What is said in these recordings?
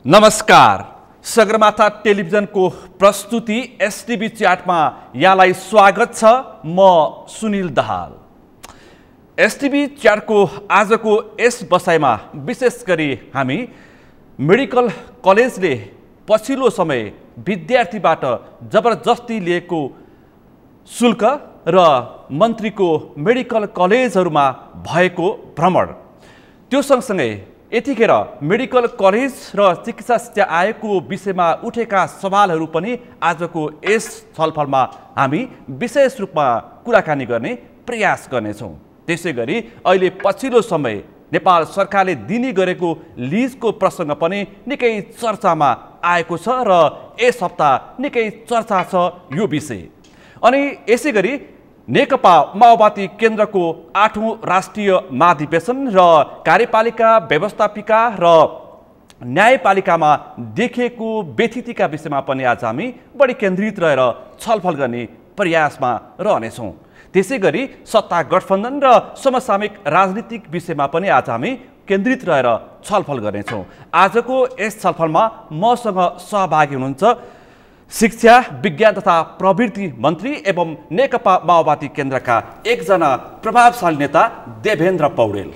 नमस्कार। सगरमाथा टेलिभिजनको प्रस्तुति एसटिभी च्याटमा यहाँलाई स्वागत छ। म सुनिल दाहाल। एसटिभी च्याटको आजको यस बसाइमा विशेष गरी हामी मेडिकल कलेजले पछिल्लो समय विद्यार्थीबाट जबरजस्ती लिएको शुल्क र मन्त्रीको मेडिकल कलेजहरूमा भएको भ्रमण, त्यो सँगसँगै यतिखेर मेडिकल कलेज र चिकित्सा शिक्षा आयोगको विषयमा उठेका सवालहरू पनि आजको यस छलफलमा हामी विशेष रूपमा कुराकानी गर्ने प्रयास गर्नेछौँ। त्यसैगरी अहिले पछिल्लो समय नेपाल सरकारले दिने गरेको लिजको प्रसङ्ग पनि निकै चर्चामा आएको छ र यस हप्ता निकै चर्चा छ यो विषय। अनि यसैगरी नेकपा माओवादी केन्द्रको 8औं राष्ट्रिय महाधिवेशन र कार्यपालिका व्यवस्थापिका र न्यायपालिकामा देखिएको व्यथितिका विषयमा पनि आज हामी बढी केन्द्रित रहेर छलफल गर्ने प्रयासमा रहनेछौँ। त्यसैगरी सत्ता गठबन्धन र समसामयिक राजनीतिक विषयमा पनि आज हामी केन्द्रित रहेर छलफल गर्नेछौँ। आजको यस छलफलमा मसँग सहभागी हुनुहुन्छ शिक्षा विज्ञान तथा प्रवृत्ति मन्त्री एवं नेकपा माओवादी केन्द्रका एकजना प्रभावशाली नेता देवेन्द्र पौडेल।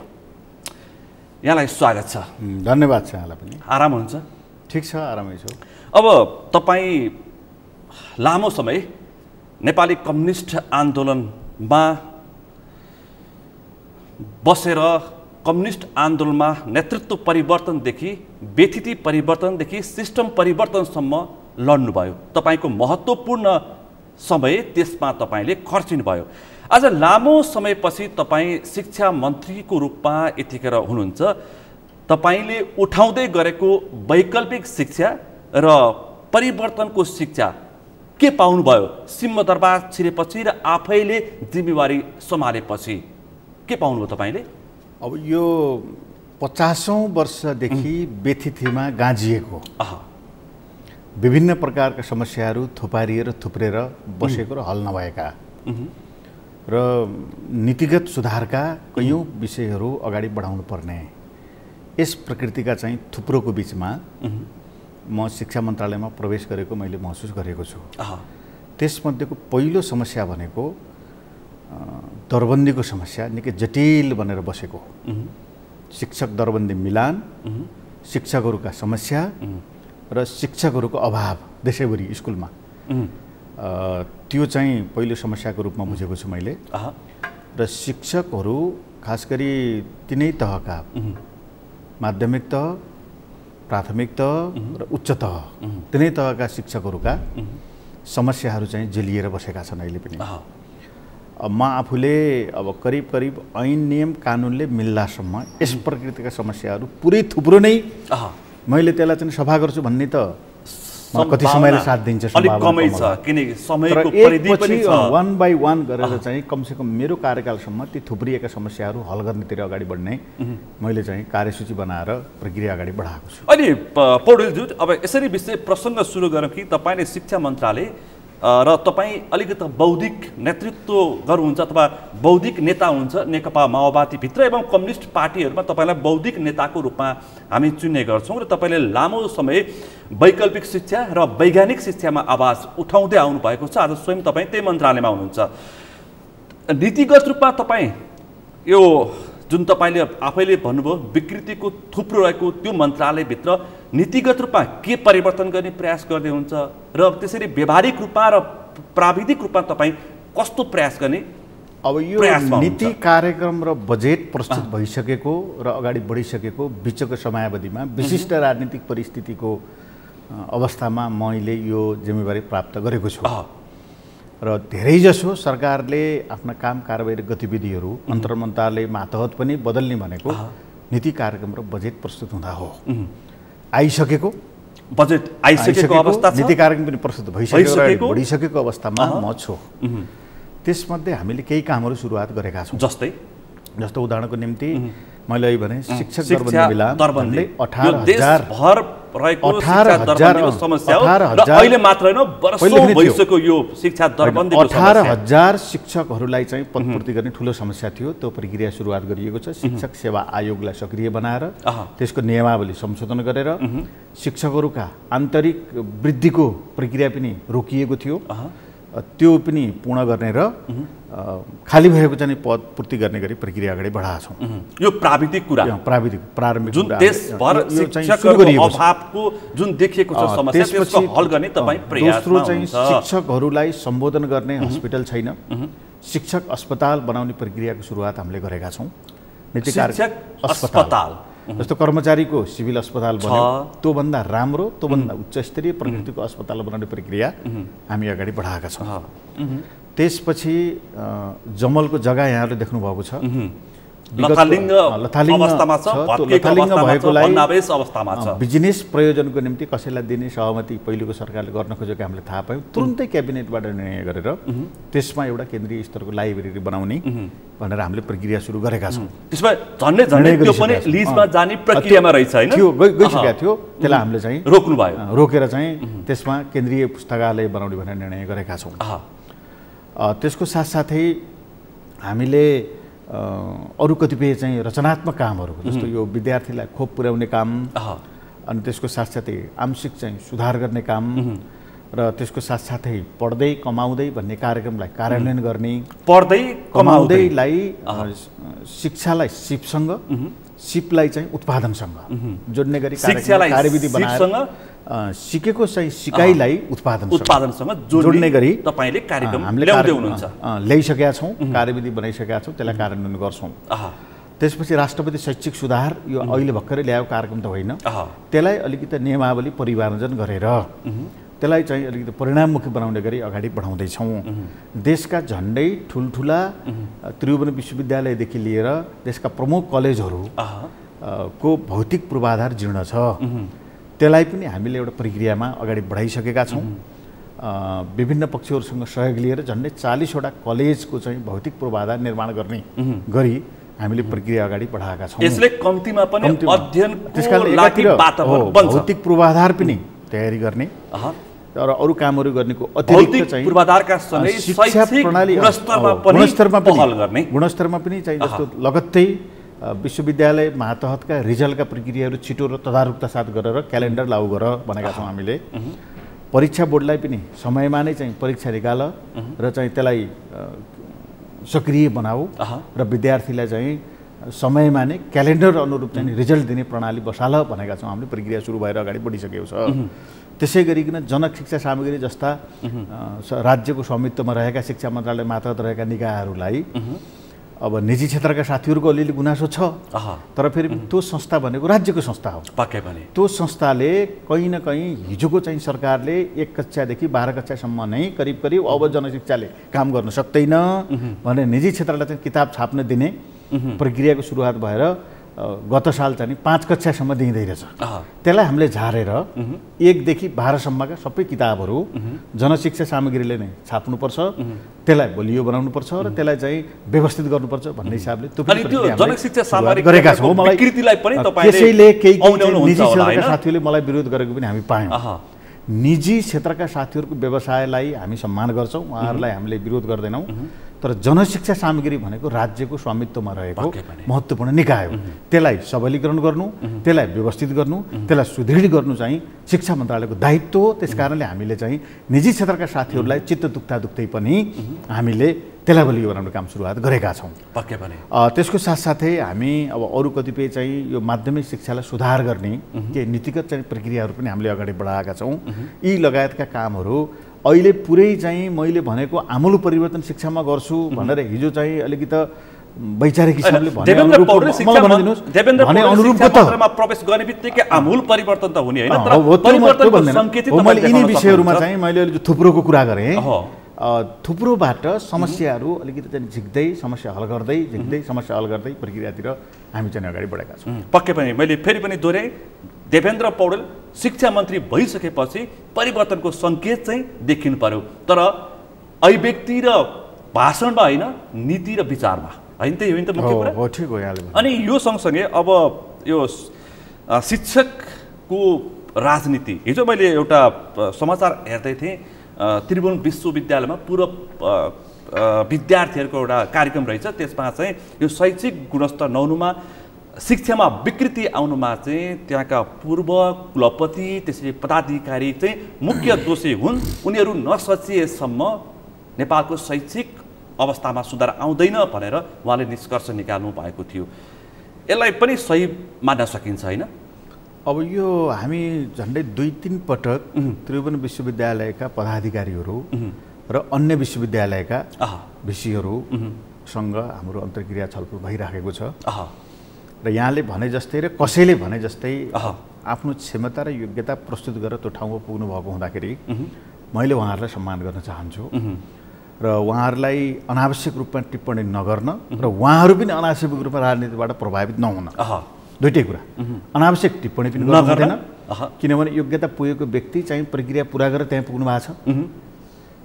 यहाँलाई स्वागत छ। धन्यवाद छ। यहाँलाई पनि। आराम हुनुहुन्छ? ठिक छ, आरामै छु। अब तपाईँ लामो समय नेपाली कम्युनिस्ट आन्दोलनमा बसेर कम्युनिस्ट आन्दोलनमा नेतृत्व परिवर्तनदेखि व्यथिति परिवर्तनदेखि सिस्टम परिवर्तनसम्म लड्नुभयो। तपाईँको महत्त्वपूर्ण समय त्यसमा तपाईँले खर्चिनुभयो। आज लामो समयपछि तपाईँ शिक्षा मन्त्रीको रूपमा यतिखेर हुनुहुन्छ। तपाईँले उठाउँदै गरेको वैकल्पिक शिक्षा र परिवर्तनको शिक्षा के पाउनुभयो? सिंहदरबार छिरेपछि र आफैले जिम्मेवारी सम्हालेपछि के पाउनुभयो तपाईँले? अब यो 50औं वर्षदेखि व्यथितिमा गाँजिएको विभिन्न प्रकारका समस्याहरू थुपारिएर थुप्रेर बसेको र हल नभएका र नीतिगत सुधारका कैयौँ विषयहरू अगाडि बढाउनु पर्ने यस प्रकृतिका चाहिँ थुप्रोको बिचमा म शिक्षा मन्त्रालयमा प्रवेश गरेको मैले महसुस गरेको छु। त्यसमध्येको पहिलो समस्या भनेको दरबन्दीको समस्या निकै जटिल बनेर बसेको। शिक्षक दरबन्दी मिलान, शिक्षकहरूका समस्या र शिक्षकहरूको अभाव देशैभरि स्कुलमा, त्यो चाहिँ पहिलो समस्याको रूपमा बुझेको छु मैले। र शिक्षकहरू खास गरी तिनै तहका माध्यमिक तह, प्राथमिक तह र उच्च तह, तिनै तहका शिक्षकहरूका समस्याहरू चाहिँ झेलिएर बसेका छन् अहिले पनि। म आफूले अब करिब करिब ऐन नियम कानुनले मिल्दासम्म यस प्रकृतिका समस्याहरू पुरै थुप्रो नै मैले त्यसलाई चाहिँ सफा गर्छु भन्ने त कति समयले साथ दिन्छ, अलिक कमै छ किनकि समयको परिधि पनि छ। वन बाई वन गरेर चाहिँ कमसेकम मेरो कार्यकालसम्म ती थुप्रिएका समस्याहरू हल गर्नेतिर अगाडि बढ्ने मैले चाहिँ कार्यसूची बनाएर प्रक्रिया अगाडि बढाएको छु। अनि पौडेलज्यू, अब यसरी विषय प्रसङ्ग सुरु गरौँ कि तपाईँले शिक्षा मन्त्रालय र तपाईँ अलिकति बौद्धिक नेतृत्व गर्नुहुन्छ अथवा बौद्धिक नेता हुन्छ नेकपा माओवादीभित्र एवं कम्युनिस्ट पार्टीहरूमा तपाईँलाई बौद्धिक नेताको रूपमा हामी चुन्ने गर्छौँ। र तपाईँले लामो समय वैकल्पिक शिक्षा र वैज्ञानिक शिक्षामा आवाज उठाउँदै आउनु भएको छ। आज स्वयं तपाईँ त्यही मन्त्रालयमा हुनुहुन्छ। नीतिगत रूपमा तपाईँ यो जुन तपाईँले आफैले भन्नुभयो विकृतिको थुप्रो रहेको त्यो मन्त्रालयभित्र नीतिगत रूपमा के परिवर्तन गर्ने प्रयास गर्दै हुन्छ र त्यसरी व्यवहारिक रूपमा र प्राविधिक रूपमा तपाईँ कस्तो प्रयास गर्ने? अब यो नीति कार्यक्रम र बजेट प्रस्तुत भइसकेको र अगाडि बढिसकेको बिचको समयावधिमा विशिष्ट राजनीतिक परिस्थितिको अवस्थामा मैले यो जिम्मेवारी प्राप्त गरेको छु। र धेरैजसो सरकारले आफ्ना काम कारबाही गतिविधिहरू अन्तर्मन्त्रालय मातहत पनि बदल्ने भनेको नीति कार्यक्रम र बजेट प्रस्तुत हुँदा हो। आइसकेको बजेट आइसकेको अवस्था छ, नीति कार्यक्रम पनि प्रस्तुत भइसकेको बढिसकेको अवस्थामा म छु। त्यसमध्ये हामीले केही कामहरू सुरुवात गरेका छौँ। जस्तो उदाहरणको निम्ति मैले अहिले भने शिक्षक दरबन्दी मिलान दरबन्दी 18,000 भर रहेको शिक्षा दरबन्दीको समस्या हो र अहिले मात्र हैन वर्षौं भइसक्यो यो शिक्षा दरबन्दीको समस्या 18,000 शिक्षकहरूलाई चाहिँ पदपूर्ति गर्ने ठूलो समस्या थियो। त्यो प्रक्रिया सुरुवात गरिएको छ। शिक्षक सेवा आयोगलाई सक्रिय बनाएर त्यसको नियमावली संशोधन गरेर शिक्षकहरूका आन्तरिक वृद्धिको प्रक्रिया पनि रोकिएको थियो। त्यो पनि पूर्ण गर्ने र खाली भएको चाहिँ पद पूर्ति गर्ने गरी प्रक्रिया अगाडि बढाएका छौँ। यो प्राविधिक कुरा प्रारम्भिक जुन देशभर शिक्षकहरूको अभावको जुन देखिएको छ समस्या त्यसको हल गर्ने तपाईँ प्रयासमा दोस्रो चाहिँ शिक्षकहरूलाई सम्बोधन गर्ने हस्पिटल छैन। शिक्षक अस्पताल बनाउने प्रक्रियाको सुरुवात हामीले गरेका छौँ। नीति शिक्षक अस्पताल जस्तो कर्मचारीको सिभिल अस्पताल बन्यो त्योभन्दा राम्रो त्योभन्दा उच्च स्तरीय प्रकृतिको अस्पताल बनाउने प्रक्रिया हामी अगाडि बढाएका छौँ। त्यसपछि जमलको जग्गा यहाँले देख्नु भएको छ लथालिङ्ग अवस्थामा छ, भत्केको अवस्थामा छ। बिजनेस प्रयोजनको निम्ति कसैलाई दिने सहमति पहिलेको सरकारले गर्न खोजेको हामीले थाहा पायौँ। तुरुन्तै क्याबिनेटबाट निर्णय गरेर त्यसमा एउटा केन्द्रीय स्तरको लाइब्रेरी बनाउने भनेर हामीले प्रक्रिया सुरु गरेका छौँ। त्यसमा झन्डै त्यो पनि लिजमा जाने प्रक्रियामा रहेछ हैन? थियो गइसकेको थियो। त्यसलाई हामीले चाहिँ रोक्नुभयो। रोकेर चाहिँ त्यसमा केन्द्रीय पुस्तकालय बनाउने भनेर निर्णय गरेका छौँ। त्यसको साथसाथै हामीले अरू कतिपय चाहिँ रचनात्मक कामहरू जस्तो यो विद्यार्थीलाई खोप पुर्याउने काम अनि त्यसको साथसाथै आंशिक चाहिँ सुधार गर्ने काम र त्यसको साथसाथै पढ्दै कमाउँदै भन्ने कार्यक्रमलाई कार्यान्वयन गर्ने। पढ्दै कमाउँदैलाई शिक्षालाई सिपसँग सिपलाई चाहिँ उत्पादनसँग जोड्ने गरी कार्यविधि बनाएर सिकेको चाहिँ सिकाइलाई उत्पादनसँग जोड्ने गरी तपाईले कार्यक्रम ल्याउँदै हुनुहुन्छ। ल्याइसकेका छौँ, कार्यविधि बनाइसकेका छौँ, त्यसलाई कार्यान्वयन गर्छौँ। त्यसपछि राष्ट्रपति शैक्षिक सुधार यो अहिले भर्खरै ल्याएको कार्यक्रम त होइन। त्यसलाई अलिकति नियमावली परिमार्जन गरेर त्यसलाई चाहिँ अलिकति परिणाममुखी बनाउने गरी अगाडि बढाउँदैछौँ। देशका झन्डै ठुल्ठुला त्रिभुवन विश्वविद्यालयदेखि लिएर देशका प्रमुख कलेजहरू को भौतिक पूर्वाधार जीर्ण छ। त्यसलाई पनि हामीले एउटा प्रक्रियामा अगाडि बढाइसकेका छौँ। विभिन्न पक्षहरूसँग सहयोग लिएर झन्डै 40वटा कलेजको चाहिँ भौतिक पूर्वाधार निर्माण गर्ने गरी हामीले प्रक्रिया अगाडि बढाएका छौँ। यसले कम्तीमा पनि अध्ययनको लागि वातावरण बन्छ। भौतिक पूर्वाधार पनि तयारी गर्ने र अरू कामहरू गर्नेको अतिरिक्त चाहिँ पूर्वाधारका सँगै शिक्षा प्रणाली गुणस्तरमा पनि चाहिँ जस्तो लगत्तै विश्वविद्यालय मातहतका रिजल्टका प्रक्रियाहरू छिटो र तदारुकता साथ गरेर क्यालेन्डर लागू गर भनेका छौँ हामीले। परीक्षा बोर्डलाई पनि समयमा नै चाहिँ परीक्षा निकाल र चाहिँ त्यसलाई सक्रिय बनाऊ र विद्यार्थीलाई चाहिँ समयमा नै क्यालेन्डर अनुरूप चाहिँ रिजल्ट दिने प्रणाली बसाल भनेका छौँ। हामीले प्रक्रिया सुरु भएर अगाडि बढिसकेको छ। त्यसै गरिकन जनक शिक्षा सामग्री जस्ता राज्यको स्वामित्वमा रहेका शिक्षा मन्त्रालय मातहत रहेका निकायहरूलाई अब निजी क्षेत्रका साथीहरूको अलिअलि गुनासो छ, तर फेरि त्यो संस्था भनेको राज्यको संस्था हो। पक्कै पनि त्यो संस्थाले कहीँ न कहीँ हिजोको चाहिँ सरकारले 1 कक्षादेखि 12 कक्षासम्म नै करिब अब जनशिक्षाले काम गर्न सक्दैन भने निजी क्षेत्रलाई चाहिँ किताब छाप्न दिने प्रक्रियाको सुरुवात भएर गत साल चाहिँ 5 कक्षासम्म दिँदै रहेछ। त्यसलाई हामीले झारेर 1 देखि 12 सम्मका सबै किताबहरू जनशिक्षा सामग्रीले नै छाप्नुपर्छ, त्यसलाई बलियो बनाउनुपर्छ र त्यसलाई चाहिँ व्यवस्थित गर्नुपर्छ भन्ने हिसाबले त्यो जनशिक्षा सामग्री गरेका छौँ। मलाई विकृतिलाई पनि तपाईले त्यसैले केही निजी क्षेत्रका साथीहरूले मलाई विरोध गरेको पनि हामी पायौँ। निजी क्षेत्रका साथीहरूको व्यवसायलाई हामी सम्मान गर्छौँ, उहाँहरूलाई हामीले विरोध गर्दैनौँ। तर जनशिक्षा सामग्री भनेको राज्यको स्वामित्वमा रहेको महत्त्वपूर्ण निकाय हो। त्यसलाई सबलीकरण गर्नु, त्यसलाई व्यवस्थित गर्नु, त्यसलाई सुदृढ गर्नु चाहिँ शिक्षा मन्त्रालयको दायित्व हो। त्यसकारणले हामीले चाहिँ निजी क्षेत्रका साथीहरूलाई चित्त दुख्दै पनि हामीले त्यसलाई बलियो बनाउने काम सुरुवात गरेका छौँ। पक्कै पनि त्यसको साथसाथै हामी अब अरू कतिपय चाहिँ यो माध्यमिक शिक्षालाई सुधार गर्ने केही नीतिगत चाहिँ प्रक्रियाहरू पनि हामीले अगाडि बढाएका छौँ। यी लगायतका कामहरू अहिले पुरै चाहिँ मैले भनेको आमूल परिवर्तन शिक्षामा गर्छु भनेर हिजो चाहिँ अलिकति वैचारिक हिसाबले प्रवेश गर्ने बित्तिकै आमूल परिवर्तन त हुने हैन, तर परिवर्तनको संकेत मैले यिनी विषयहरूमा चाहिँ मैले अहिले थुप्रोको कुरा गरेँ। थुप्रोबाट समस्याहरू अलिकति चाहिँ झिक्दै समस्या हल गर्दै प्रक्रियातिर हामी चाहिँ अगाडि बढेका छौँ। पक्कै पनि मैले फेरि पनि दोहोऱ्याएँ, देवेन्द्र पौडेल शिक्षा मन्त्री भइसकेपछि परिवर्तनको सङ्केत चाहिँ देखिनु पर्यो, तर अभिव्यक्ति र भाषणमा होइन नीति र विचारमा होइन त्यही हो नि त मुख्य कुरा। हो ठिक हो यहाँले। अनि यो सँगसँगै अब यो शिक्षकको राजनीति, हिजो मैले एउटा समाचार हेर्दै थिएँ, त्रिभुवन विश्वविद्यालयमा पूर्व विद्यार्थीहरूको एउटा कार्यक्रम रहेछ, त्यसमा चाहिँ यो शैक्षिक गुणस्तर नहुनुमा, शिक्षामा विकृति आउनुमा चाहिँ त्यहाँका पूर्व कुलपति त्यसरी पदाधिकारी चाहिँ मुख्य दोषी हुन्, उनीहरू नसचिएसम्म नेपालको शैक्षिक अवस्थामा सुधार आउँदैन भनेर उहाँले निष्कर्ष निकाल्नु भएको थियो। यसलाई पनि सही मान्न सकिन्छ होइन? अब यो हामी झन्डै 2-3 पटक त्रिभुवन विश्वविद्यालयका पदाधिकारीहरू र अन्य विश्वविद्यालयका भिसीहरूसँग हाम्रो अन्तर्क्रिया छलफल भइराखेको छ र यहाँले भने जस्तै र कसैले भने जस्तै आफ्नो क्षमता र योग्यता प्रस्तुत गरेर त्यो ठाउँमा पुग्नु भएको हुँदाखेरि मैले उहाँहरूलाई सम्मान गर्न चाहन्छु र उहाँहरूलाई अनावश्यक रूपमा टिप्पणी नगर्न र उहाँहरू पनि अनावश्यक रूपमा राजनीतिबाट प्रभावित नहुन, दुईटै कुरा। अनावश्यक टिप्पणी पनि गर्नु हुँदैन, किनभने योग्यता पुगेको व्यक्ति चाहिँ प्रक्रिया पुरा गरेर त्यहाँ पुग्नु भएको छ।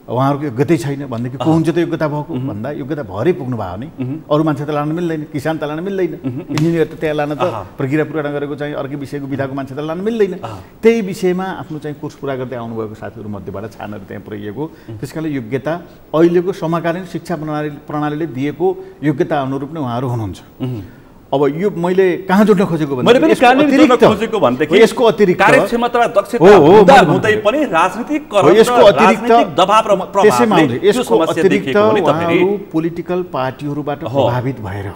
उहाँहरूको योग्यतै छैन भनेदेखि को हुन्छ त योग्यता भएको भन्दा योग्यता भएरै पुग्नु भयो भने अरू मान्छे त लान मिल्दैन, किसान त लान मिल्दैन, इन्जिनियर त त्यहाँ लान त प्रक्रिया पुरा नगरेको चाहिँ अर्कै विषयको विधाको मान्छे त लान मिल्दैन। त्यही विषयमा आफ्नो चाहिँ कोर्स पुरा गर्दै आउनुभएको साथीहरू मध्येबाट छानेर त्यहाँ पुर्याइएको। त्यस कारणले योग्यता अहिलेको समकालीन शिक्षा प्रणालीले दिएको योग्यता अनुरूप नै उहाँहरू हुनुहुन्छ। अब यो मैले कहाँ जोड्न खोजेको यसको अतिरिक्त कार्यक्षमता दक्षता हुँदै पनि यसको अतिरिक्त दबाव र यसको अतिरिक्त उहाँहरू पोलिटिकल पार्टीहरूबाट प्रभावित भएर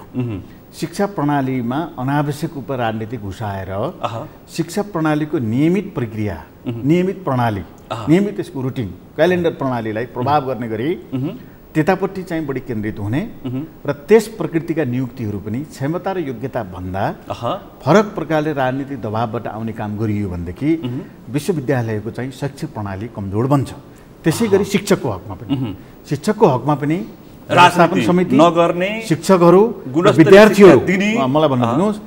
शिक्षा प्रणालीमा अनावश्यक रूपमा राजनीति घुसाएर शिक्षा प्रणालीको नियमित प्रक्रिया, नियमित प्रणाली, नियमित यसको रुटिन, क्यालेन्डर प्रणालीलाई प्रभाव गर्ने गरी त्यतापट्टि चाहिँ बढी केन्द्रित हुने र त्यस प्रकृतिका नियुक्तिहरू पनि क्षमता र योग्यता भन्दा फरक प्रकारले राजनीतिक दबावबाट आउने काम गरियो भनेदेखि विश्वविद्यालयको चाहिँ शैक्षिक प्रणाली कमजोर बन्छ। त्यसै गरी शिक्षकको हकमा पनि व्यवस्थापन समिति नगर्ने शिक्षकहरू विद्यार्थीहरू, मलाई भन्नुहोस्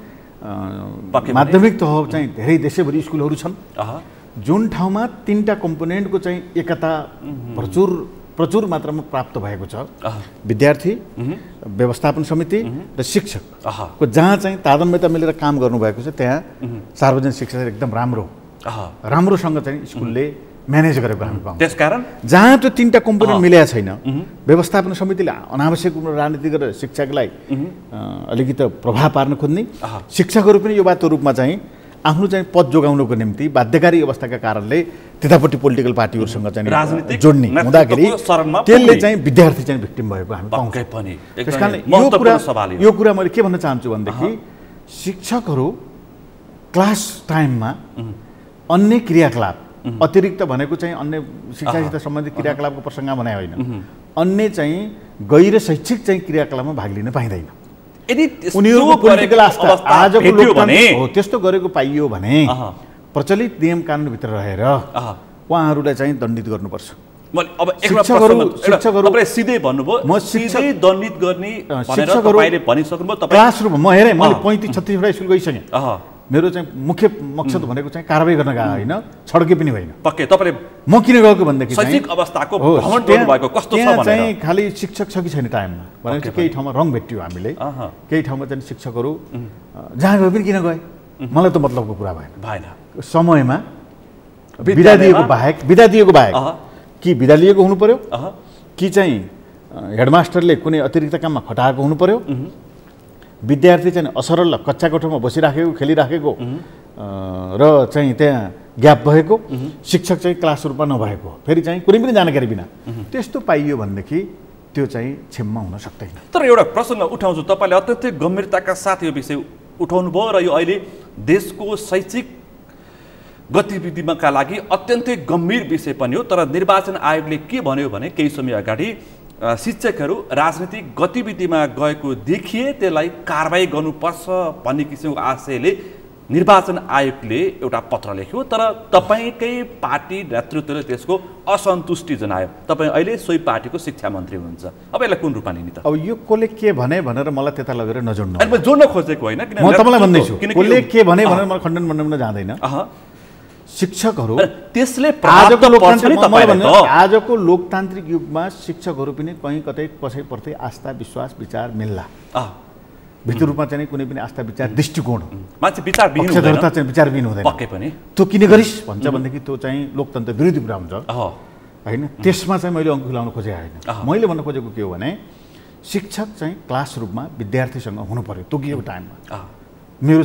माध्यमिक तह चाहिँ धेरै देशैभरि स्कुलहरू छन् जुन ठाउँमा 3टा कम्पोनेन्टको चाहिँ एकता प्रचुर मात्रामा प्राप्त भएको छ। विद्यार्थी, व्यवस्थापन समिति र शिक्षकको जहाँ चाहिँ तादम्यता मिलेर काम गर्नुभएको छ त्यहाँ सार्वजनिक शिक्षा एकदम राम्रोसँग चाहिँ स्कुलले म्यानेज गरेको हामी पाउँछौँ। त्यसकारण जहाँ त्यो 3टा कम्पोनेन्ट मिलेको छैन, व्यवस्थापन समितिले अनावश्यक राजनीति गरेर शिक्षकलाई अलिकति प्रभाव पार्न खोज्ने, शिक्षकहरू पनि यो बाटो रूपमा चाहिँ आफ्नो चाहिँ पद जोगाउनको निम्ति बाध्यकारी अवस्थाका कारणले त्यतापट्टि पोलिटिकल पार्टीहरूसँग चाहिँ जोड्ने हुँदाखेरि त्यसले चाहिँ विद्यार्थी चाहिँ भिक्टिम भएको हामी पाउँछौँ। त्यसकारणले यो कुरा मैले के भन्न चाहन्छु भनेदेखि शिक्षकहरू क्लास टाइममा अन्य क्रियाकलाप अतिरिक्त भनेको चाहिँ अन्य शिक्षासित सम्बन्धित क्रियाकलापको प्रसङ्ग भने होइन, अन्य चाहिँ गैर शैक्षिक चाहिँ क्रियाकलापमा भाग लिन पाइँदैन। यदि उनीहरूको पोलिटिकल आस्था आजको लोकतन्त्र त्यस्तो गरेको पाइयो भने प्रचलित नियम कानुनभित्र रहेर उहाँहरूलाई चाहिँ दण्डित गर्नुपर्छ। अब शिक्षकहरू सिधै भन्नुभयो, म सिधै दण्डित गर्ने भनेर तपाईले भनिसक्नुभयो। क्लासरुममा म हेरेँ, मैले 35-36वटा स्कुल गइसकेँ। मेरो चाहिँ मुख्य मकसद भनेको चाहिँ कारबाही गर्न गएको होइन, छड्के पनि होइन। पक्कै तपाईले म किन गएको भनेदेखि शैक्षिक अवस्थाको भ्रमण गर्नुभएको कस्तो छ भनेर चाहिँ खालि शिक्षक छ कि छैन टाइममा भनेपछि केही ठाउँमा रङ भेट्यो हामीले, केही ठाउँमा चाहिँ शिक्षकहरू जहाँ गए पनि किन गए मलाई त मतलबको कुरा भएन। समयमा बिदा दिएको बाहेक कि बिदा लिएको हुनु पर्यो कि चाहिँ हेडमास्टरले कुनै अतिरिक्त काममा खटाएको हुनु पर्यो, विद्यार्थी चाहिँ असरल कच्चा कोठामा बसिराखेको खेलिराखेको र चाहिँ त्यहाँ ग्याप भएको, शिक्षक चाहिँ क्लास रूपमा नभएको, फेरि चाहिँ कुनै पनि जानकारी बिना त्यस्तो पाइयो भनेदेखि त्यो चाहिँ क्षममा हुन सक्दैन। तर एउटा प्रसङ्ग उठाउँछु, तपाईँले अत्यन्तै गम्भीरताका साथ यो विषय उठाउनु भयो र यो अहिले देशको शैक्षिक गतिविधिका लागि अत्यन्तै गम्भीर विषय पनि हो। तर निर्वाचन आयोगले के भन्यो भने केही समय अगाडि शिक्षकहरू राजनीतिक गतिविधिमा गएको देखिए त्यसलाई कारबाही गर्नुपर्छ भन्ने किसिमको आशयले निर्वाचन आयोगले एउटा पत्र लेख्यो। तर तपाईँकै पार्टी नेतृत्वले त्यसको असन्तुष्टि जनायो। तपाईँ अहिले सोही पार्टीको शिक्षा मन्त्री हुनुहुन्छ, अब यसलाई कुन रूपमा लिने त? अब यो कसले के भने भनेर मलाई त्यता लगेर नजोड्नु, जोड्न खोजेको होइन, म तपाईँलाई भन्दैछु कसले के भने भनेर मलाई खण्डन जाँदैन। शिक्षकहरू त्यसले प्राप्त पर्छ नि तपाईलाई त। आजको लोकतान्त्रिक युगमा शिक्षकहरू पनि कहीँ कतै कसैप्रति आस्था विश्वास विचार मिल्ला। भित्र रूपमा चाहिँ कुनै पनि आस्था विचार दृष्टिकोण मान्छे विचारविहीन हुँदैन, पक्षधरता चाहिँ विचारविहीन हुँदैन। पक्कै पनि त्यो किन गरिस् भन्छ भनेदेखि त्यो चाहिँ लोकतन्त्र विरोधी कुरा हुन्छ हैन। त्यसमा चाहिँ मैले अङ्क खुलाउन खोजेको होइन। मैले भन्न खोजेको के हो भने शिक्षक चाहिँ क्लास रूपमा विद्यार्थीसँग हुनु पर्यो तोकिएको टाइममा। मेरो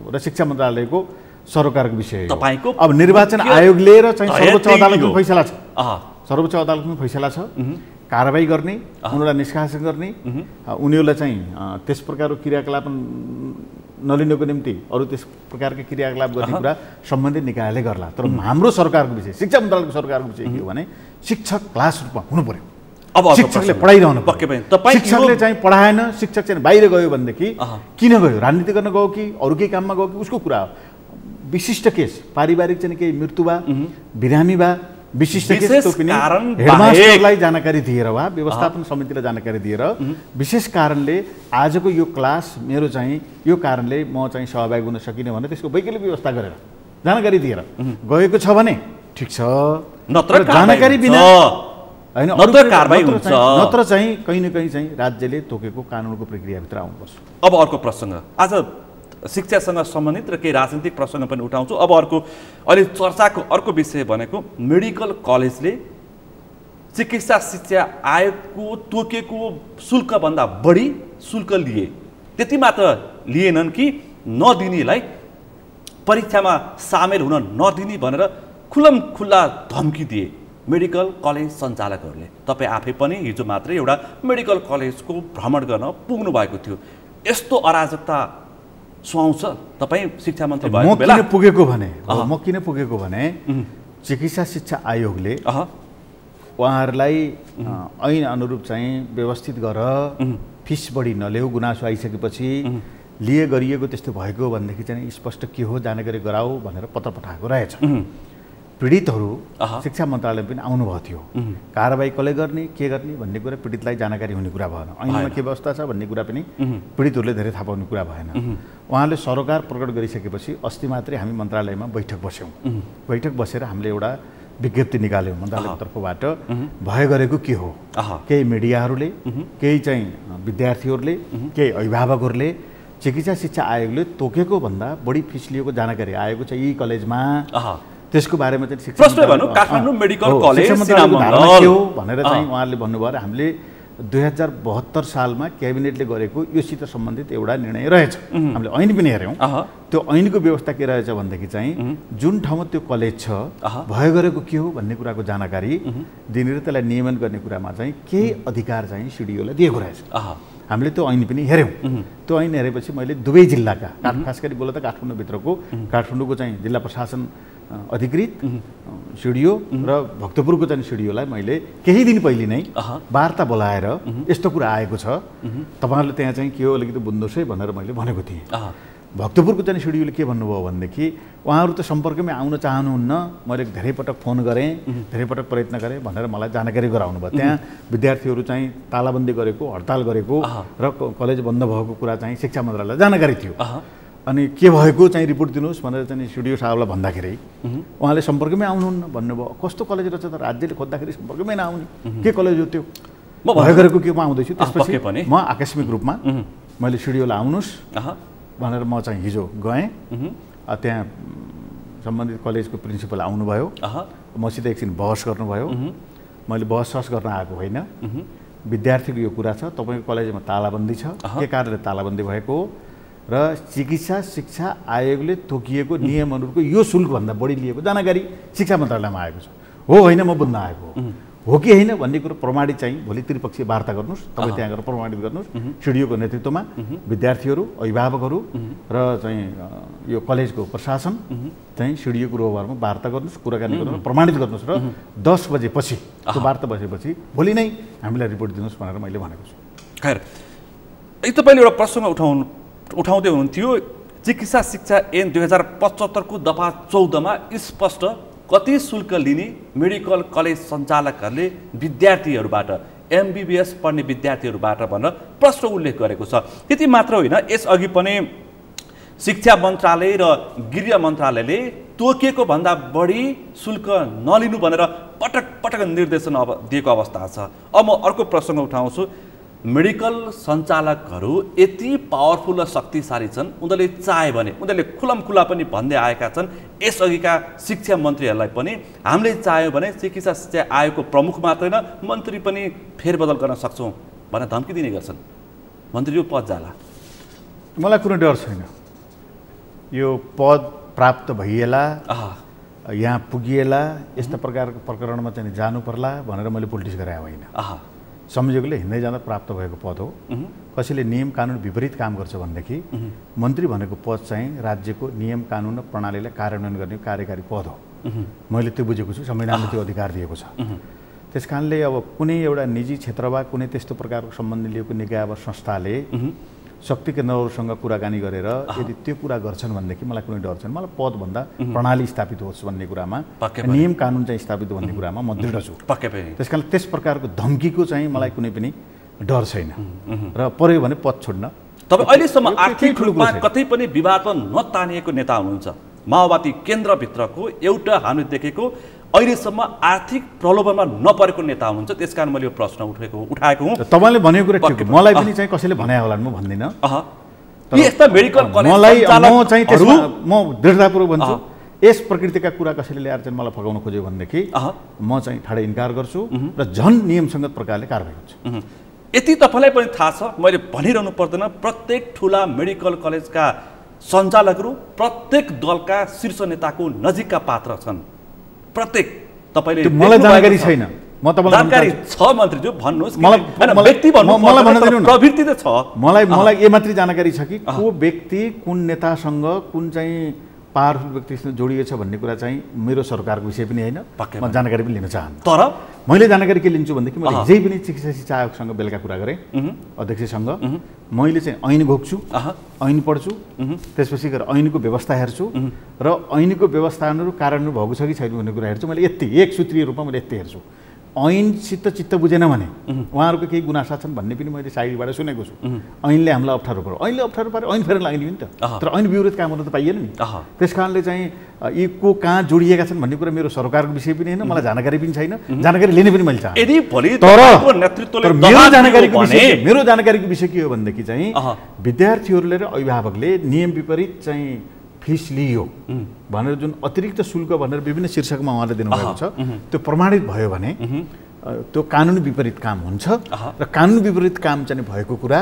र शिक्षा मन्त्रालयको सरकारको विषय हो। तपाईको अब निर्वाचन आयोगले र चाहिँ सर्वोच्च अदालतको फैसला छ। सर्वोच्च अदालतको फैसला छ, कारबाही गर्ने, उनीहरूलाई निष्कासन गर्ने, उनीहरूलाई चाहिँ त्यस प्रकारको क्रियाकलाप नलिनुको निम्ति अरू त्यस प्रकारको क्रियाकलाप गर्ने कुरा सम्बन्धित निकायले गर्ला। तर हाम्रो सरकारको विषय, शिक्षा मन्त्रालयको सरकारको विषय के हो भने शिक्षक क्लास रूपमा हुनु पर्यो। अब शिक्षकले पढाइरहनु पक्कै पनि तपाईँ शिक्षकले चाहिँ पढाएन, शिक्षक चाहिँ बाहिर गयो भनेदेखि किन गयो, राजनीति गर्न गयो कि अरू केही काममा गयो कि उसको कुरा हो। विशिष्ट केस पारिवारिक चाहिँ केही मृत्यु वा बिरामी वा विशिष्ट केस त्यो पनि हेडमास्टरलाई जानकारी दिएर वा व्यवस्थापन समितिलाई जानकारी दिएर विशेष कारणले आजको यो क्लास मेरो चाहिँ यो कारणले म चाहिँ सहभागी हुन सकिनँ भने त्यसको वैकल्पिक व्यवस्था गरेर जानकारी दिएर गएको छ भने ठिक छ, नत्र जानकारी बिना हैन नत्र कारबाही हुन्छ, नत्र चाहिँ कहीँ न कहीँ चाहिँ राज्यले तोकेको कानुनको प्रक्रियाभित्र आउनुपर्छ। अब अर्को प्रसङ्ग, आज शिक्षासँग सम्बन्धित र केही राजनीतिक प्रसङ्ग पनि उठाउँछु। अब अर्को अहिले चर्चाको अर्को विषय भनेको मेडिकल कलेजले चिकित्सा शिक्षा आयोगको तोकेको शुल्कभन्दा बढी शुल्क लिए। त्यति मात्र लिएनन् कि नदिनेलाई परीक्षामा सामेल हुन नदिने भनेर खुल्लम खुल्ला धम्की दिए मेडिकल कलेज सञ्चालकहरूले। तपाईँ आफै पनि हिजो मात्रै एउटा मेडिकल कलेजको भ्रमण गर्न पुग्नु भएको थियो। यस्तो अराजकता सुहाउँछ तपाईँ शिक्षा मन्त्री भएको बेला? म किन पुगेको भने चिकित्सा शिक्षा आयोगले उहाँहरूलाई ऐन अनुरूप चाहिँ व्यवस्थित गर, फिस बढी नल्याऊ, गुनासो आइसकेपछि लिए गरिएको त्यस्तो भएको भनेदेखि चाहिँ स्पष्ट के हो जानकारी गराऊ भनेर पत्र पठाएको रहेछ। पीडितहरू शिक्षा मन्त्रालय पनि आउनुभएको थियो। कारबाही कसले गर्ने के गर्ने भन्ने कुरा पीडितलाई जानकारी हुने कुरा भएन, ऐनमा के व्यवस्था छ भन्ने कुरा पनि पीडितहरूले धेरै थाहा पाउने कुरा भएन। उहाँले सरकार प्रकट गरिसकेपछि अस्ति मात्रै हामी मन्त्रालयमा बैठक बस्यौँ। बैठक बसेर हामीले एउटा विज्ञप्ति निकाल्यौँ मन्त्रालयको तर्फबाट, भए गरेको के हो, केही मिडियाहरूले, केही चाहिँ विद्यार्थीहरूले, केही अभिभावकहरूले चिकित्सा शिक्षा आयोगले तोकेको भन्दा बढी फिस लिएको जानकारी आएको छ यी कलेजमा। त्यसको बारेमा चाहिँ काठमाडौँ मेडिकल कलेज के हो भनेर चाहिँ उहाँले भन्नुभयो र हामीले 2072 सालमा क्याबिनेटले गरेको योसित सम्बन्धित एउटा निर्णय रहेछ। हामीले ऐन पनि हेऱ्यौँ। त्यो ऐनको व्यवस्था के रहेछ भनेदेखि चाहिँ जुन ठाउँमा त्यो कलेज छ भए गरेको के हो भन्ने कुराको जानकारी दिने र त्यसलाई नियमन गर्ने कुरामा चाहिँ केही अधिकार चाहिँ सिडिओलाई दिएको रहेछ। हामीले त्यो ऐन पनि हेऱ्यौँ। त्यो ऐन हेरेपछि मैले दुवै जिल्लाका, खास गरी बोल्दा काठमाडौँभित्रको काठमाडौँको चाहिँ जिल्ला प्रशासन अधिकृत सिडिओ र भक्तपुरको चाहिँ सिडिओलाई मैले केही दिन पहिले नै वार्ता बोलाएर यस्तो कुरा आएको छ, तपाईँहरूले त्यहाँ चाहिँ के हो अलिकति बुझ्नुहोस् है भनेर मैले भनेको थिएँ। भक्तपुरको चाहिँ सिडिओले के भन्नुभयो भनेदेखि उहाँहरू त सम्पर्कमै आउन चाहनुहुन्न, मैले धेरै पटक फोन गरेँ, धेरै पटक प्रयत्न गरेँ भनेर मलाई जानकारी गराउनु भयो। त्यहाँ विद्यार्थीहरू चाहिँ तालाबन्दी गरेको, हडताल गरेको र कलेज बन्द भएको कुरा चाहिँ शिक्षा मन्त्रालयलाई जानकारी थियो। अनि के भएको चाहिँ रिपोर्ट दिनुहोस् भनेर चाहिँ सिडिओ साहबलाई भन्दाखेरि उहाँले सम्पर्कमै आउनुहुन्न भन्नुभयो। कस्तो कलेज रहेछ त राज्यले खोज्दाखेरि सम्पर्कमै नआउने, के कलेज हो त्यो, भए गरेको के म आउँदैछु। त्यसपछि म आकस्मिक रूपमा मैले सिडिओलाई आउनुहोस् भनेर म चाहिँ हिजो गएँ। त्यहाँ सम्बन्धित कलेजको प्रिन्सिपल आउनुभयो, मसित एकछिन बहस गर्नुभयो। मैले बहस गर्न आएको होइन, विद्यार्थीको यो कुरा छ, तपाईँको कलेजमा तालाबन्दी छ, के कारणले तालाबन्दी भएको र चिकित्सा शिक्षा आयोगले तोकिएको नियम अनुरूपको यो शुल्कभन्दा बढी लिएको जानकारी शिक्षा मन्त्रालयमा आएको छ। हो होइन म बुझ्न आएको हो कि होइन भन्ने कुरो प्रमाणित चाहिँ भोलि त्रिपक्षीय वार्ता गर्नुहोस्, तपाईँ त्यहाँ गएर प्रमाणित गर्नुहोस्। सिडिओको नेतृत्वमा विद्यार्थीहरू, अभिभावकहरू र चाहिँ यो कलेजको प्रशासन चाहिँ सिडिओको रोहबारमा वार्ता गर्नुहोस्, कुराकानी गर्नुहोस्, प्रमाणित गर्नुहोस् र 10 बजेपछि त्यो वार्ता बसेपछि भोलि नै हामीलाई रिपोर्ट दिनुहोस् भनेर मैले भनेको छु। खैर, तपाईँले एउटा प्रश्न उठाउँदै हुनुहुन्थ्यो। चिकित्सा शिक्षा ऐन 2075 को दफा 14 मा स्पष्ट कति शुल्क लिने मेडिकल कलेज सञ्चालकहरूले विद्यार्थीहरूबाट, एमबीबीएस पढ्ने विद्यार्थीहरूबाट भनेर प्रश्न उल्लेख गरेको छ। त्यति मात्र होइन, यसअघि पनि शिक्षा मन्त्रालय र गृह मन्त्रालयले तोकिएको भन्दा बढी शुल्क नलिनु भनेर पटक पटक निर्देशन दिएको अवस्था छ। अब म अर्को प्रसङ्ग उठाउँछु। मेडिकल सञ्चालकहरू यति पावरफुल र शक्तिशाली छन्, उनीहरूले चाहे भने उनीहरूले खुलमखुला पनि भन्दै आएका छन्। यसअघिका शिक्षा मन्त्रीहरूलाई पनि हामीले चाह्यौँ भने चिकित्सा शिक्षा आयोगको प्रमुख मात्रै न मन्त्री पनि फेरबदल गर्न सक्छौँ भनेर धम्की दिने गर्छन्। मन्त्री यो पद जाला, मलाई कुनै डर छैन। यो पद प्राप्त भइएला, यहाँ पुगिएला, यस्ता प्रकारको प्रकरणमा चाहिँ जानु पर्ला भनेर मैले पोलिटिक्स गराए होइन। संयोगले हिँड्दै जाँदा प्राप्त भएको पद हो। कसैले नियम कानुन विपरीत काम गर्छ भनेदेखि मन्त्री भनेको पद चाहिँ राज्यको नियम कानुन र प्रणालीलाई कार्यान्वयन गर्ने कार्यकारी पद हो। मैले त्यो बुझेको छु, संविधानले त्यो अधिकार दिएको छ। त्यस कारणले अब कुनै एउटा निजी क्षेत्र वा कुनै त्यस्तो प्रकारको सम्बन्ध लिएको निकाय वा संस्थाले शक्ति केन्द्रहरूसँग कुराकानी गरेर यदि त्यो कुरा गर्छन् भनेदेखि मलाई कुनै डर छैन। मलाई पदभन्दा प्रणाली स्थापित होस् भन्ने कुरामा, नियम कानुन चाहिँ स्थापित भन्ने कुरामा म दृढ छु। त्यस कारण त्यस प्रकारको धम्कीको चाहिँ मलाई कुनै पनि डर छैन र पर्यो भने पद छोड्न। तपाईँ अहिलेसम्म आर्थिक रूपमा कतै पनि विवादमा नतानिएको नेता हुनुहुन्छ। माओवादी केन्द्रभित्रको एउटा हामीले देखेको अहिलेसम्म आर्थिक प्रलोभनमा नपरेको नेता हुनुहुन्छ। त्यसकारण मैले यो प्रश्न उठाएको हुँ। तपाईँले भनेको कुरा ठिक हो, मलाई पनि चाहिँ कसैले भने होला म भन्दिनँ। यस्ता मेडिकल कलेज म चाहिँ त्यसमा म दृढतापूर्वक भन्छु, यस प्रकृतिका कुरा कसैले ल्याएर चाहिँ मलाई फगाउन खोज्यो भनेदेखि म चाहिँ ठाडै इन्कार गर्छु र झन् नियमसङ्गत प्रकारले कारबाही गर्छु। यति तपाईँलाई पनि थाहा छ, मैले भनिरहनु पर्दैन, प्रत्येक ठुला मेडिकल कलेजका सञ्चालकहरू प्रत्येक दलका शीर्ष नेताको नजिकका पात्र छन्। प्रत्येक तपाईले मलाई जानकारी छैन, म तपाईँलाई जानकारी छ मन्त्रीज्यू भन्नुहोस्। व्यक्ति भन्नु मलाई भन्न दिनु न, प्रवृत्ति त छ। मलाई यो मात्रै जानकारी छ कि को व्यक्ति कुन नेतासँग कुन चाहिँ पावरफुल व्यक्तिसँग जोडिएको छ भन्ने कुरा चाहिँ मेरो सरकारको विषय पनि होइन, म जानकारी पनि लिन चाहन्छु। तर मैले जानकारी के लिन्छु भनेदेखि मैले हिजै पनि चिकित्सा शिक्षा आयोगसँग बेलुका कुरा गरेँ अध्यक्षसँग। मैले चाहिँ ऐन घोक्छु, ऐन पढ्छु, त्यसपछि गएर ऐनको व्यवस्था हेर्छु र ऐनको व्यवस्था अनुरूप कार्यान्वयन भएको छ कि छैन भन्ने कुरा हेर्छु। मैले यति एक सूत्रीय रूपमा मैले यति हेर्छु। ऐनसित चित्त बुझेन भने उहाँहरूको केही गुनासा छन् भन्ने पनि मैले साइडबाट सुनेको छु। ऐनले हामीलाई अप्ठ्यारो पर्यो, ऐनले अप्ठ्यारो पाऱ्यो, ऐन फेर्न लाग्ने नि त, तर ऐन विरोध काम गर्नु त पाइएन नि। त्यस कारणले चाहिँ यी को कहाँ जोडिएका छन् भन्ने कुरा मेरो सरकारको विषय पनि होइन, मलाई जानकारी पनि छैन, जानकारी लिने पनि मैले चाहन्छु। तर मेरो जानकारीको विषय के हो भनेदेखि चाहिँ विद्यार्थीहरूले र अभिभावकले नियम विपरीत चाहिँ फिस लियो भनेर जुन अतिरिक्त शुल्क भनेर विभिन्न शीर्षकमा उहाँले दिनुभएको छ, त्यो प्रमाणित भयो भने त्यो कानुन विपरीत काम हुन्छ र कानुन विपरीत काम चाहिँ भएको कुरा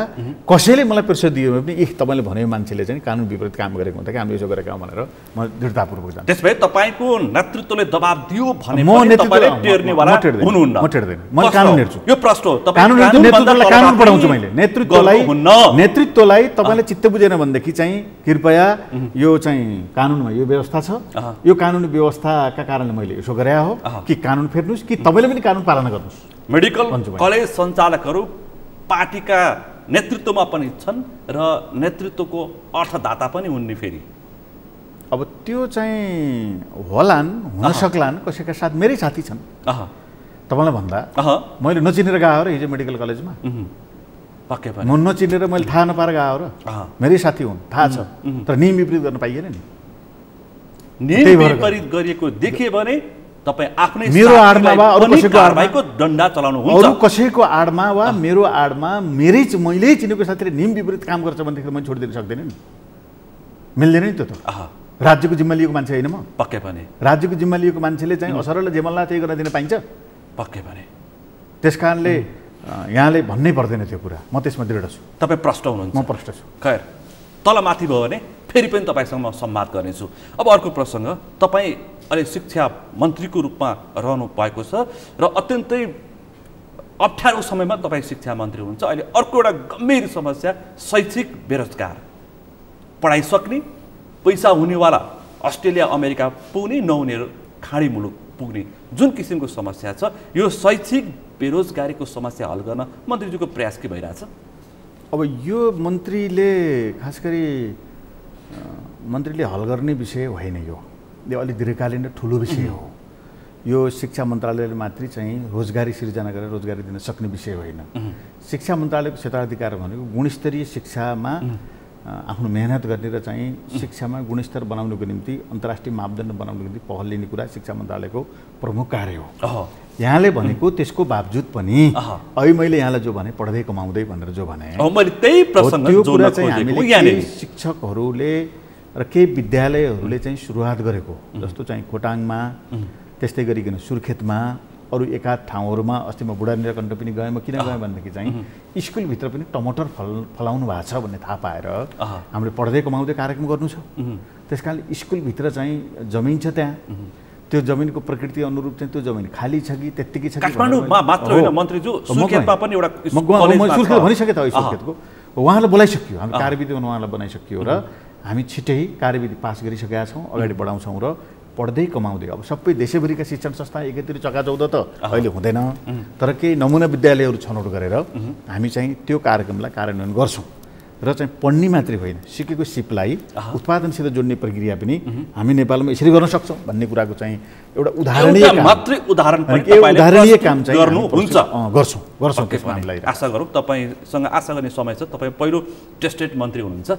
कसैले मलाई प्रतिशत दियो भने पनि तपाईँले भनेको मान्छेले चाहिँ कानुन विपरीत काम गरेको हुन्छ कि हामीले यसो गरेका भनेर म दृढतापूर्वक जान्छु। त्यसभए तपाईँको नेतृत्वले दबाब दियो भने पनि तपाईँले टेर्नेवाला हुनुहुन्न। म टेर्दैन, म कानुन हेर्छु। यो प्रश्न हो, कानुन कानुन पढाउँछु मैले। नेतृत्वलाई तपाईँले चित्त बुझेन भनेदेखि चाहिँ कृपया यो चाहिँ कानुनमा यो व्यवस्था छ, यो कानुनी व्यवस्थाका कारणले मैले यसो गरे हो कि कानुन फेर्नुहोस् कि तपाईँले पनि कानुन पालना गर्नुहोस्। मेडिकल कलेज सञ्चालकहरू पार्टीका नेतृत्वमा पनि छन् र नेतृत्वको अर्थदाता पनि हुन् नि फेरि। अब त्यो चाहिँ होलान्, हुन सक्लान्, कसैका साथ मेरै साथी छन्। तपाईँलाई भन्दा मैले नचिनेर गएको हो र हिजो मेडिकल कलेजमा, म नचिनेर मैले थाहा नपाएर गएको हो र मेरै साथी हुन्, थाहा छ, तर नियम विपरीत गर्न पाइएन नि। नियम विपरीत गरिएको देखियो भने तपाईँ आफ्नै मेरो आडमा वा अरू कसैको कारबाहीको डन्डा चलाउनु हुन्छ। अरू कसैको आडमा वा मेरो आडमा मैले चिनेको साथीले नियम विपरीत काम गर्छ भनेदेखि मैले छोडिदिन सक्दैन नि, मिल्दैन नि त्यो त। राज्यको जिम्मा लिएको मान्छे होइन म। पक्कै पनि राज्यको जिम्मा लिएको मान्छेले चाहिँ असरल जेमल्ला त्यही गर्न दिन पाइन्छ? पक्कै पनि। त्यस कारणले यहाँले भन्नै पर्दैन त्यो कुरा, म त्यसमा दृढ छु। तपाईँ प्रष्ट हुनुहुन्छ? म प्रष्ट छु। खैर, तलमाथि भयो भने फेरि पनि तपाईँसँग म संवाद गर्नेछु। अब अर्को प्रसङ्ग, तपाईँ अहिले शिक्षा मन्त्रीको रूपमा रहनु भएको छ र अत्यन्तै अप्ठ्यारो समयमा तपाईँ शिक्षा मन्त्री हुनुहुन्छ। अहिले अर्को एउटा गम्भीर समस्या शैक्षिक बेरोजगार, पढाइ सक्ने, पैसा हुनेवाला अस्ट्रेलिया अमेरिका पुग्ने, नहुनेहरू खाडी मुलुक पुग्ने जुन किसिमको समस्या छ, यो शैक्षिक बेरोजगारीको समस्या हल गर्न मन्त्रीज्यूको प्रयास के भइरहेछ? अब यो मन्त्रीले खास गरी मन्त्रीले हल गर्ने विषय होइन, यो अलिक दीर्घकालीन र ठुलो विषय हो। यो शिक्षा मन्त्रालयले मात्रै चाहिँ रोजगारी सिर्जना गरेर रोजगारी दिन सक्ने विषय होइन। शिक्षा मन्त्रालयको क्षेत्राधिकार भनेको गुणस्तरीय शिक्षामा आफ्नो मेहनत गर्ने र चाहिँ शिक्षामा गुणस्तर बनाउनुको निम्ति अन्तर्राष्ट्रिय मापदण्ड बनाउनुको निम्ति पहल लिने कुरा शिक्षा मन्त्रालयको प्रमुख कार्य हो। यहाँले भनेको त्यसको बावजुद पनि अहिले मैले यहाँलाई जो भने पढ्दै कमाउँदै भनेर जो भने त्यो कुरा चाहिँ हामीले शिक्षकहरूले र केही विद्यालयहरूले चाहिँ सुरुवात गरेको जस्तो चाहिँ खोटाङमा, त्यस्तै गरिकन सुर्खेतमा, अरू एकाध ठाउँहरूमा अस्ति म बुढानीरा कण्ठ पनि गएँ। म किन गएँ भनेदेखि चाहिँ स्कुलभित्र पनि टमाटर फलाउनु भएको छ भन्ने थाहा पाएर हामीले पढ्दै कमाउँदै कार्यक्रम गर्नु छ। त्यस कारणले स्कुलभित्र चाहिँ जमिन छ, त्यहाँ त्यो जमिनको प्रकृति अनुरूप चाहिँ त्यो जमिन खाली छ कि त्यत्तिकै छ कि काठमाडौँमा मात्र होइन मन्त्रीज्यू, सुर्खेतमा पनि एउटा सुर्खेत भनिसके त सुर्खेतको उहाँलाई बोलाइसक्यो, हामी कार्यविधिमा उहाँलाई बनाइसक्यो र हामी छिट्टै कार्यविधि पास गरिसकेका छौँ, अगाडि बढाउँछौँ र पढ्दै कमाउँदै अब सबै देशैभरिका शिक्षण संस्था एकैतिर चकाचौध त अहिले हुँदैन, तर केही नमुना विद्यालयहरू छनौट गरेर हामी चाहिँ त्यो कार्यक्रमलाई कार्यान्वयन गर्छौँ र चाहिँ पढ्ने मात्रै होइन, सिकेको सिपलाई उत्पादनसित जोड्ने प्रक्रिया पनि हामी नेपालमा यसरी गर्न सक्छौँ भन्ने कुराको चाहिँ एउटा उदाहरणीय काम चाहिँ गर्नुहुन्छ। गर्छौँ त्यसमा हामीलाई आशा गरौँ। तपाईँसँग आशा गर्ने समय छ, तपाईँ पहिलो टेस्टेड मन्त्री हुनुहुन्छ।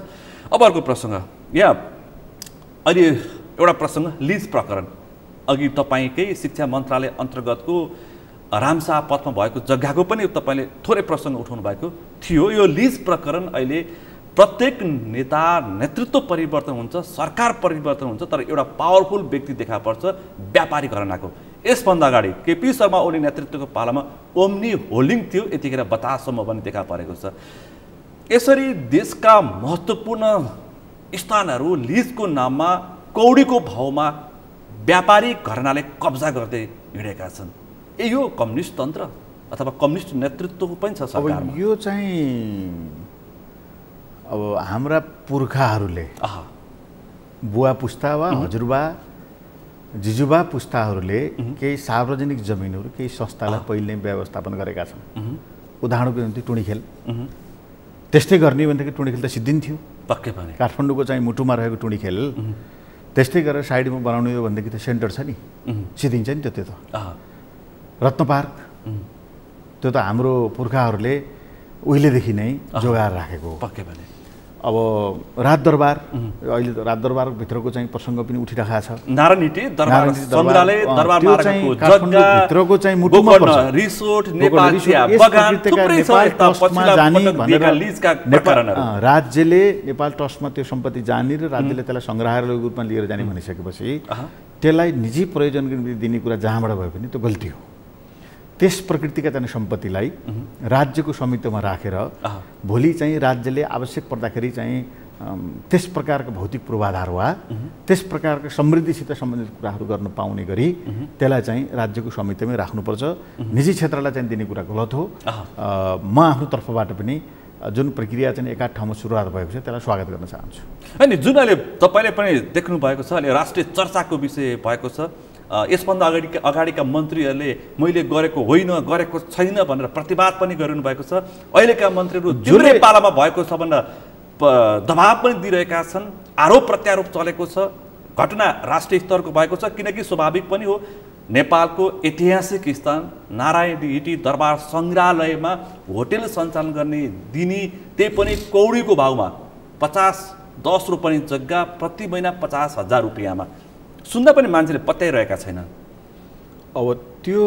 अब अर्को प्रसङ्ग, यहाँ अहिले एउटा प्रसङ्ग लिज प्रकरण, अघि तपाईँकै शिक्षा मन्त्रालय अन्तर्गतको रामशाह पथमा भएको जग्गाको पनि तपाईँले थोरै प्रसङ्ग उठाउनु भएको थियो। यो लिज प्रकरण अहिले प्रत्येक नेता नेतृत्व परिवर्तन हुन्छ, सरकार परिवर्तन हुन्छ, तर एउटा पावरफुल व्यक्ति देखा पर्छ व्यापारीकरणको। यसभन्दा अगाडि केपी शर्मा ओली नेतृत्वको पालामा ओम्नी होल्डिङ थियो, यतिखेर बताससम्म पनि देखा परेको छ। यसरी देशका महत्त्वपूर्ण स्थानहरू लिजको नाममा कौडीको भाउमा व्यापारी घरानाले कब्जा गर्दै हिँडेका छन्। यो कम्युनिस्ट तन्त्र अथवा कम्युनिस्ट नेतृत्वको पनि छ सरकारमा। अब यो चाहिँ अब हाम्रा पुर्खाहरूले बुवा पुस्ता वा हजुरबा जिजुबा पुस्ताहरूले केही सार्वजनिक जमिनहरू केही संस्थालाई पहिले व्यवस्थापन गरेका छन्। उदाहरणको निम्ति टुँडीखेल, त्यस्तै गर्ने भनेदेखि टुँडीखेल त सिद्धिन्थ्यो, पक्कै पनि काठमाडौँको चाहिँ मुटुमा रहेको टुँडीखेल त्यस्तै गरेर साइडमा बनाउने हो भनेदेखि त सेन्टर छ नि, सिद्धिन्छ नि त्यो त। रत्न पार्क त्यो त हाम्रो पुर्खाहरूले उहिलेदेखि नै जोगाएर राखेको हो। पक्कै पनि अब राजदरबार, अहिले त राजदरबारभित्रको चाहिँ प्रसङ्ग पनि उठिरहेको छ। नारायणहिटी दरबार सङ्ग्रहालय, दरबार मार्गको भित्रको चाहिँ मुटुमा पर्छ। रिसोर्ट, नेपाल चिया बगान, थुप्रै छ यस्ता पछिल्ला पटक लिजका प्रकरणहरू। राज्यले नेपाल ट्रस्टमा त्यो सम्पत्ति जाने र राज्यले त्यसलाई सङ्ग्रहालयको रूपमा लिएर जाने भनिसकेपछि त्यसलाई निजी प्रयोजनको निम्ति दिने कुरा जहाँबाट भए पनि त्यो गल्ती हो। त्यस प्रकृतिका चाहिँ सम्पत्तिलाई राज्यको स्वामित्वमा राखेर भोलि चाहिँ राज्यले आवश्यक पर्दाखेरि चाहिँ त्यस प्रकारको भौतिक पूर्वाधार वा त्यस प्रकारको समृद्धिसित सम्बन्धित कुराहरू गर्न पाउने गरी त्यसलाई चाहिँ राज्यको स्वामित्वमै राख्नुपर्छ। निजी क्षेत्रलाई चाहिँ दिने कुरा गलत हो। म आफ्नो तर्फबाट पनि जुन प्रक्रिया चाहिँ एकाध ठाउँमा सुरुवात भएको छ त्यसलाई स्वागत गर्न चाहन्छु। अनि जुन अहिले तपाईँले पनि देख्नु भएको छ, अहिले राष्ट्रिय चर्चाको विषय भएको छ। यसभन्दा अगाडिका मन्त्रीहरूले मैले गरेको होइन, गरेको छैन भनेर प्रतिवाद पनि गरिनु भएको छ। अहिलेका मन्त्रीहरू जुनै पालामा भएको छ भनेर दबाब पनि दिइरहेका छन्, आरोप प्रत्यारोप चलेको छ, घटना राष्ट्रिय स्तरको भएको छ। किनकि स्वाभाविक पनि हो, नेपालको ऐतिहासिक स्थान नारायणहिटी दरबार सङ्ग्रहालयमा होटेल सञ्चालन गर्ने दिने, त्यही पनि कौडीको भाउमा 10 रुपियाँ जग्गा, प्रति महिना 50,000 रुपियाँमा। सुन्दा पनि मान्छेले पत्याइरहेका छैनन्। अब त्यो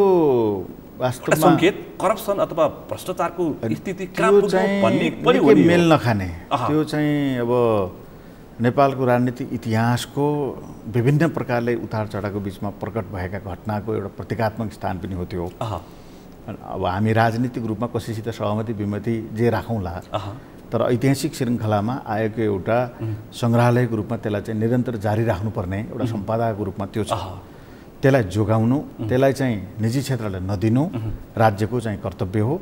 वास्तवमा सङ्केत करप्सन अथवा भ्रष्टाचारको स्थिति मेल नखाने, त्यो चाहिँ अब नेपालको राजनीतिक इतिहासको विभिन्न प्रकारले उतार चढावको बिचमा प्रकट भएका घटनाको एउटा प्रतीकात्मक स्थान पनि हो त्यो। अब हामी राजनीतिक रूपमा कसैसित सहमति विमति जे राखौँला, तर ऐतिहासिक श्रृङ्खलामा आएको एउटा सङ्ग्रहालयको रूपमा त्यसलाई चाहिँ निरन्तर जारी राख्नुपर्ने एउटा सम्पदाको रूपमा त्यो छ। त्यसलाई जोगाउनु, त्यसलाई चाहिँ निजी क्षेत्रलाई नदिनु राज्यको चाहिँ कर्तव्य हो।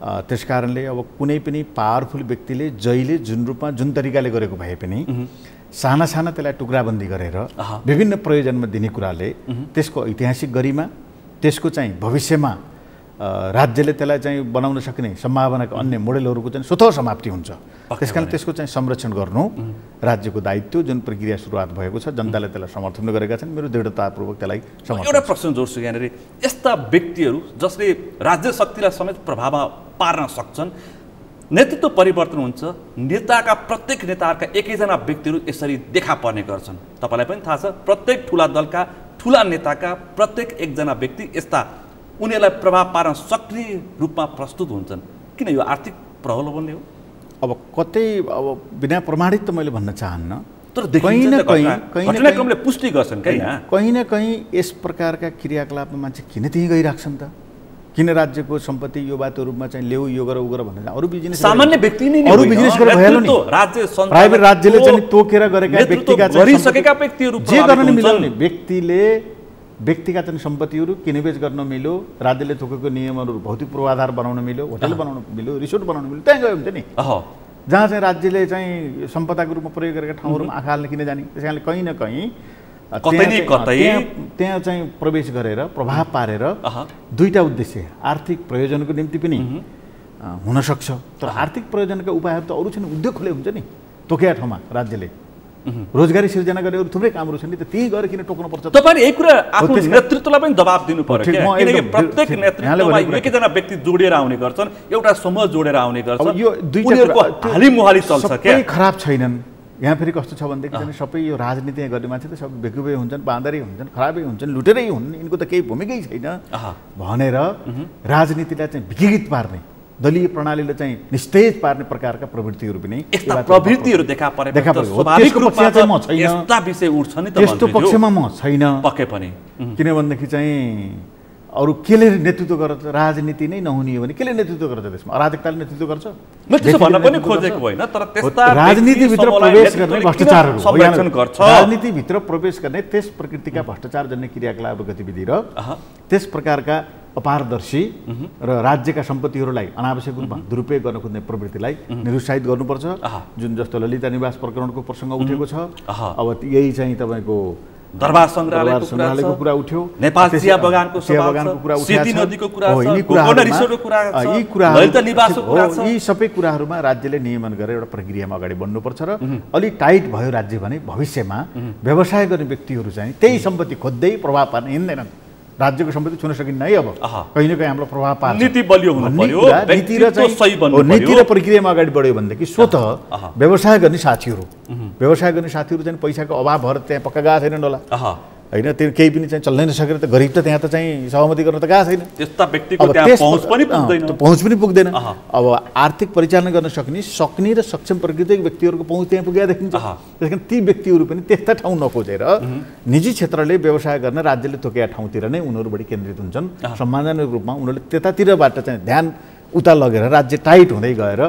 त्यसकारणले अब कुनै पनि पावरफुल व्यक्तिले जहिले जुन रूपमा जुन तरिकाले गरेको भए पनि साना साना त्यसलाई टुक्राबन्दी गरेर विभिन्न प्रयोजनमा दिने कुराले त्यसको ऐतिहासिक गरिमा, त्यसको चाहिँ भविष्यमा राज्यले त्यसलाई चाहिँ बनाउन सक्ने सम्भावनाको अन्य मोडेलहरूको चाहिँ स्वतः समाप्ति हुन्छ। त्यसकारण त्यसको चाहिँ संरक्षण गर्नु राज्यको दायित्व। जुन प्रक्रिया सुरुवात भएको छ, जनताले त्यसलाई समर्थन गरेका छन्, मेरो दृढतापूर्वक त्यसलाई समर्थन। एउटा प्रश्न जोड्छु यहाँनिर, यस्ता व्यक्तिहरू जसले राज्य शक्तिलाई समेत प्रभावमा पार्न सक्छन्, नेतृत्व परिवर्तन हुन्छ, नेताका प्रत्येक नेताहरूका एकैजना व्यक्तिहरू यसरी देखा पर्ने गर्छन्। तपाईँलाई पनि थाहा छ, प्रत्येक ठुला दलका ठुला नेताका प्रत्येक एकजना व्यक्ति यस्ता उनीहरूलाई प्रभाव पार्न सक्ने रूपमा प्रस्तुत हुन्छन्। किन यो आर्थिक प्रलोभनले हो? अब कतै अब बिना प्रमाणित त मैले भन्न चाहन्न, तर घटनाक्रमले पुष्टि गर्छन् कहीँ न कहीँ यस प्रकारका क्रियाकलापमा मान्छे किन त्यहीँ गइराख्छन् त? किन राज्यको सम्पत्ति यो बाटो रूपमा चाहिँ ल्याऊ, यो गर, उ गर भनेर अरू बिजनेस सामान्य व्यक्ति नै अरू बिजनेस गरेर भइहाल्यो नि। राज्य प्राइभेट राज्यले चाहिँ तोकेर गरेका व्यक्तिका गरिसकेका व्यक्तिहरू जे गर्न नि मिलाउने व्यक्तिका चाहिँ सम्पत्तिहरू किनबेच गर्न मिल्यो, राज्यले तोकेको नियमहरू भौतिक पूर्वाधार बनाउन मिल्यो, होटल बनाउन मिल्यो, रिसोर्ट बनाउन मिल्यो, त्यहाँ गयो हुन्छ नि। जहाँ चाहिँ राज्यले चाहिँ सम्पदाको रूपमा प्रयोग गरेका ठाउँहरूमा आँखा हाल्न किन जाने? त्यस कारणले कहीँ न कहीँ त्यहाँ चाहिँ प्रवेश गरेर प्रभाव पारेर दुईटा उद्देश्य, आर्थिक प्रयोजनको निम्ति पनि हुनसक्छ, तर आर्थिक प्रयोजनका उपायहरू त अरू छैन। उद्योग खोले हुन्छ नि तोकेका ठाउँमा राज्यले, रोजगारी सिर्जना गर्ने अरू थुप्रै कामहरू छन् नि, त त्यही गएर किन टोक्नुपर्छ? तपाईँले यही कुरा आफ्नो नेतृत्वलाई पनि दबाब दिनु पर्यो, किनकि प्रत्येक नेतृत्वमा एकैजना व्यक्ति जोडिएर आउने गर्छन्, एउटा समूह जोडेर आउने गर्छन्, यो उनीहरूको हालिमुहाली चल्छ क्या। खराब छैनन्। यहाँ फेरि कस्तो छ भनेदेखि चाहिँ सबै यो राजनीति गर्ने मान्छे त सब बेकुबे हुन्छन्, बाँदरै हुन्छन्, खराबै हुन्छन्, लुटेरै हुन्, यिनको त केही भूमिकै छैन भनेर राजनीतिलाई चाहिँ विकृत पार्ने, दलीय प्रणालीले चाहिँ निस्तेज पार्ने प्रकारका प्रवृत्तिहरू पनि यस्ता प्रवृत्तिहरू देखा परेको स्वाभाविक रूपमा चाहिँ म छैन, यस्ता विषय उठ्छ नि त। त्यस्तो पक्षमा म छैन पक्कै पनि। किन भनेदेखि चाहिँ अरू केले नेतृत्व गर्छ? राजनीति नै नहुने हो भने केले नेतृत्व गर्छ? त्यसमा अराजकताले नेतृत्व गर्छ? म त्यसो भन्न पनि खोजेको होइन, तर त्यस्ता राजनीतिभित्र प्रवेश गर्ने भ्रष्टाचारहरू, संरक्षण गर्छ, राजनीतिभित्र प्रवेश गर्ने त्यस प्रकृतिका भ्रष्टाचारजन्य क्रियाकलाप गतिविधि र त्यस प्रकारका अपारदर्शी र राज्यका सम्पत्तिहरूलाई अनावश्यक रूपमा दुरुपयोग गर्न खोज्ने प्रवृत्तिलाई निरुत्साहित गर्नुपर्छ। जुन जस्तो ललिता निवास प्रकरणको प्रसङ्ग उठेको छ, अब यही चाहिँ तपाईँको दरबार संग्रहालयको कुरा उठ्यो, नेपाल चिया बगानको कुरा उठ्यो, सेती नदीको कुरा छ, गोकर्ण रिसोर्टको कुरा छ, ललिता निवासको कुरा छ। यी सबै कुराहरूमा राज्यले नियमन गरेर एउटा प्रक्रियामा अगाडि बढ्नुपर्छ र अलि टाइट भयो राज्य भने भविष्यमा व्यवसाय गर्ने व्यक्तिहरू चाहिँ त्यही सम्पत्ति खोज्दै प्रभाव पार्न हिँड्दैनन्। राज्यको सम्पत्ति छुन सकिन्न है। अब कहीँ न कहीँ हाम्रो प्रभाव पार्छ, नीति बलियो हुनु पर्यो, नीति र प्रक्रियामा अगाडि बढ्यो भनेदेखि स्वतः व्यवसाय गर्ने साथीहरू चाहिँ पैसाको अभाव भएर त्यहाँ पक्का गएको छैनन् होला होइन, त्यो केही पनि चाहिँ चल्नै नसकेर त गरिब त त्यहाँ त चाहिँ सहमति गर्न त गएको छैन, त्यस्ता व्यक्तिको त्यहाँ पहुँच पनि पुग्दैन। अब आर्थिक परिचालन गर्न सक्ने र सक्षम प्रकृतिक व्यक्तिहरूको पहुँच त्यहाँ पुगेको देखिन्छ। त्यस कारण ती व्यक्तिहरू पनि त्यस्ता ठाउँ नखोजेर निजी क्षेत्रले व्यवसाय गर्न राज्यले तोकेका ठाउँतिर नै उनीहरू बढी केन्द्रित हुन्छन्। सम्मानजनक रूपमा उनीहरूले त्यतातिरबाट चाहिँ ध्यान उता लगेर राज्य टाइट हुँदै गएर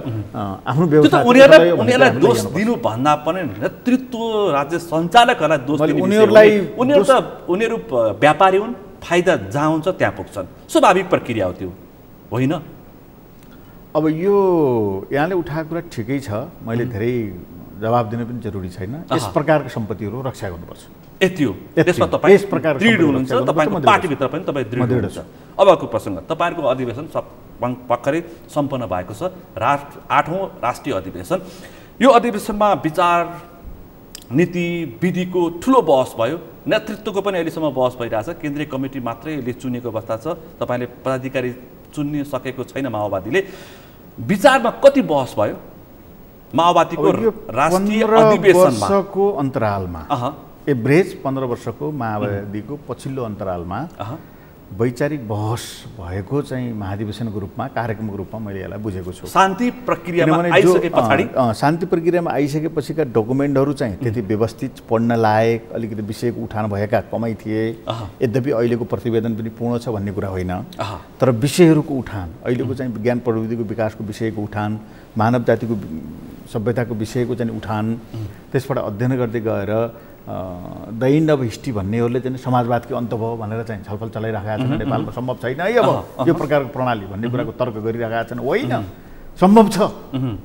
आफ्नो व्यवसाय उनीहरूलाई दोष दिनु भन्दा पनि नेतृत्व राज्य सञ्चालकहरूलाई दोष दिनु, उनीहरू व्यापारी हुन्, फाइदा जहाँ हुन्छ त्यहाँ पुग्छन्, स्वाभाविक प्रक्रिया हो त्यो होइन। अब यो यहाँले उठाएको कुरा ठिकै छ, मैले धेरै जवाब दिनु पनि जरुरी छैन। यस प्रकारको सम्पत्तिहरू रक्षा गर्नुपर्छ, यति हो। त्यसमा तपाईँ यस प्रकार दृढ हुनुहुन्छ, तपाईँको पार्टीभित्र पनि तपाईँ दृढ हुनुहुन्छ। अबको प्रसङ्ग, तपाईँहरूको अधिवेशन भर्खरै सम्पन्न भएको छ, 8औं राष्ट्रिय अधिवेशन। यो अधिवेशनमा विचार नीति विधिको ठुलो बहस भयो, नेतृत्वको पनि अहिलेसम्म बहस भइरहेछ। केन्द्रीय कमिटी मात्रै अहिले चुनेको अवस्था छ, तपाईँले पदाधिकारी चुन्न सकेको छैन माओवादीले। विचारमा कति बहस भयो माओवादीको राष्ट्रिय अधिवेशनमा? अन्तरालमा एभरेज 15 वर्षको माओवादीको पछिल्लो अन्तरालमा वैचारिक बहस भएको चाहिँ महाधिवेशनको रूपमा, कार्यक्रमको रूपमा मैले यसलाई बुझेको छु। शान्ति प्रक्रियामा आइसके पछाडि, शान्ति प्रक्रियामा आइसकेपछिका डकुमेन्टहरू चाहिँ त्यति व्यवस्थित पढ्न लायक अलिकति विषयको उठान भएका कमै थिए। यद्यपि अहिलेको प्रतिवेदन पनि पूर्ण छ भन्ने कुरा होइन, तर विषयहरूको उठान, अहिलेको चाहिँ विज्ञान प्रविधिको विकासको विषयको उठान, मानव जातिको सभ्यताको विषयको चाहिँ उठान, त्यसबाट अध्ययन गर्दै गएर द इन्ड अफ हिस्ट्री भन्नेहरूले चाहिँ समाजवादको अन्त भयो भनेर चाहिँ छलफल चलाइरहेका छन्। नेपालमा सम्भव छैन है अब यो प्रकारको प्रणाली भन्ने कुराको तर्क गरिरहेका छन्। होइन, सम्भव छ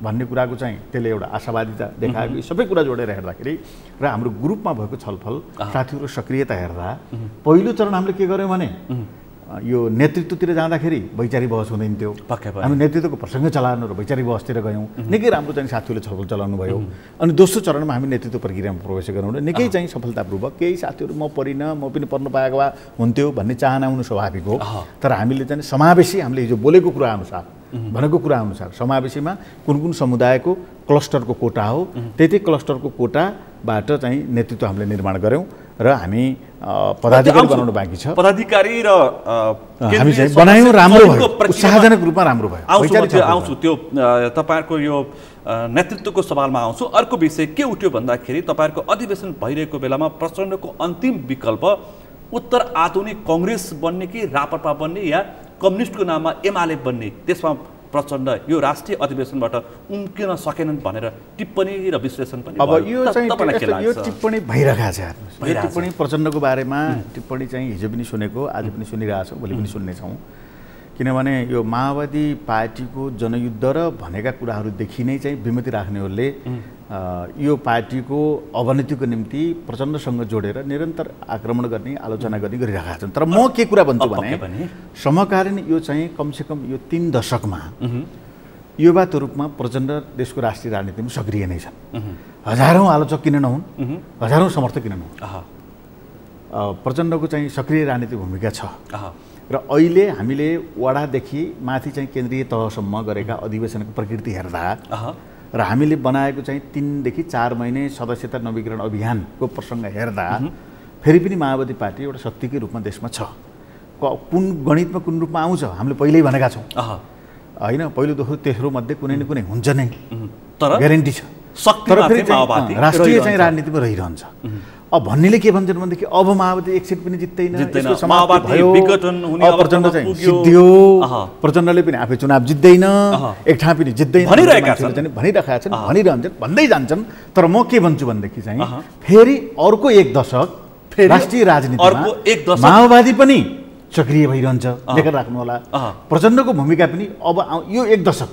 भन्ने कुराको चाहिँ त्यसले एउटा आशावादिता देखाएको। यी सबै कुरा जोडेर हेर्दाखेरि र हाम्रो ग्रुपमा भएको छलफल, साथीहरूको सक्रियता हेर्दा पहिलो चरण हामीले के गर्यौँ भने यो नेतृत्वतिर जाँदाखेरि वैचारिक बहस हुँदैन थियो, हामी नेतृत्वको प्रसङ्ग चलाउनु र वैचारिक बहसतिर गयौँ। निकै राम्रो चाहिँ साथीहरूले छलफल चलाउनु भयो। अनि दोस्रो चरणमा हामी नेतृत्व प्रक्रियामा प्रवेश गराउनु निकै चाहिँ सफलतापूर्वक। केही साथीहरू म परिनँ, म पनि पर्नु पाएको भए हुन्थ्यो भन्ने चाहना हुनु स्वाभाविक हो, तर हामीले चाहिँ समावेशी, हामीले हिजो बोलेको कुरा अनुसार भनेको कुरा अनुसार समावेशीमा कुन समुदायको क्लस्टरको कोटा हो त्यति क्लस्टरको कोटाबाट चाहिँ नेतृत्व हामीले निर्माण गऱ्यौँ र हामी पदाधिकारी बनाउनु बाँकी छ। पदाधिकारी र हामी चाहिँ बनायौँ, राम्रो भयो, उत्साहजनक रूपमा राम्रो भयो। आउँछु त्यो तपाईँहरूको यो नेतृत्वको सवालमा आउँछु। अर्को विषय के उठ्यो भन्दाखेरि तपाईँहरूको अधिवेशन भइरहेको बेलामा प्रचण्डको अन्तिम विकल्प उत्तर आधुनिक कङ्ग्रेस बन्ने कि राप्रपा बन्ने या कम्युनिस्टको नाममा एमाले बन्ने, त्यसमा प्रचण्ड यो राष्ट्रिय अधिवेशनबाट उम्किन सकेनन् भनेर टिप्पणी र विश्लेषण पनि अब यो चाहिँ यो टिप्पणी भइरहेको छ। टिप्पणी प्रचण्डको बारेमा टिप्पणी चाहिँ हिजो पनि सुनेको, आज पनि सुनिरहेछौँ, भोलि पनि सुन्नेछौँ। किनभने यो माओवादी पार्टीको जनयुद्ध र भनेका कुराहरूदेखि नै चाहिँ विमति राख्नेहरूले यो पार्टीको अवनतिको निम्ति प्रचण्डसँग जोडेर निरन्तर आक्रमण गर्ने, आलोचना गर्ने गरिरहेका छन्। तर म के कुरा भन्छु भने समकालीन यो चाहिँ कमसेकम यो 3 दशकमा युवाको रूपमा प्रचण्ड देशको राष्ट्रिय राजनीतिमा सक्रिय नै छन्। हजारौँ आलोचक किन नहुन्, हजारौँ समर्थक किन नहुन्, प्रचण्डको चाहिँ सक्रिय राजनीतिक भूमिका छ। र अहिले हामीले वडादेखि माथि चाहिँ केन्द्रीय तहसम्म गरेका अधिवेशनको प्रकृति हेर्दा र हामीले बनाएको चाहिँ 3 देखि 4 महिने सदस्यता नवीकरण अभियानको प्रसङ्ग हेर्दा फेरि पनि माओवादी पार्टी एउटा शक्तिकै रूपमा देशमा छ। कुन गणितमा कुन रूपमा आउँछ हामीले पहिल्यै भनेका छौँ होइन, पहिलो दोस्रो तेस्रो मध्ये कुनै न कुनै हुन्छ नै, तर ग्यारेन्टी छ। तर फेरि राष्ट्रिय चाहिँ राजनीतिमा रहिरहन्छ। अब भन्नेले के भन्छन् भनेदेखि अब माओवादी एक सिट पनि जित्दैन, प्रचण्ड चाहिँ जित्यो, प्रचण्डले पनि आफै चुनाव जित्दैन, एक ठाउँ पनि जित्दैन भनिरहेका छन्, भनिरहन्छन्, भन्दै जान्छन्। तर म के भन्छु भनेदेखि चाहिँ फेरि अर्को 1 दशक राष्ट्रिय राजनीतिमा माओवादी पनि सक्रिय भइरहन्छ, लेखेर राख्नु होला। प्रचण्डको भूमिका पनि अब यो 1 दशक,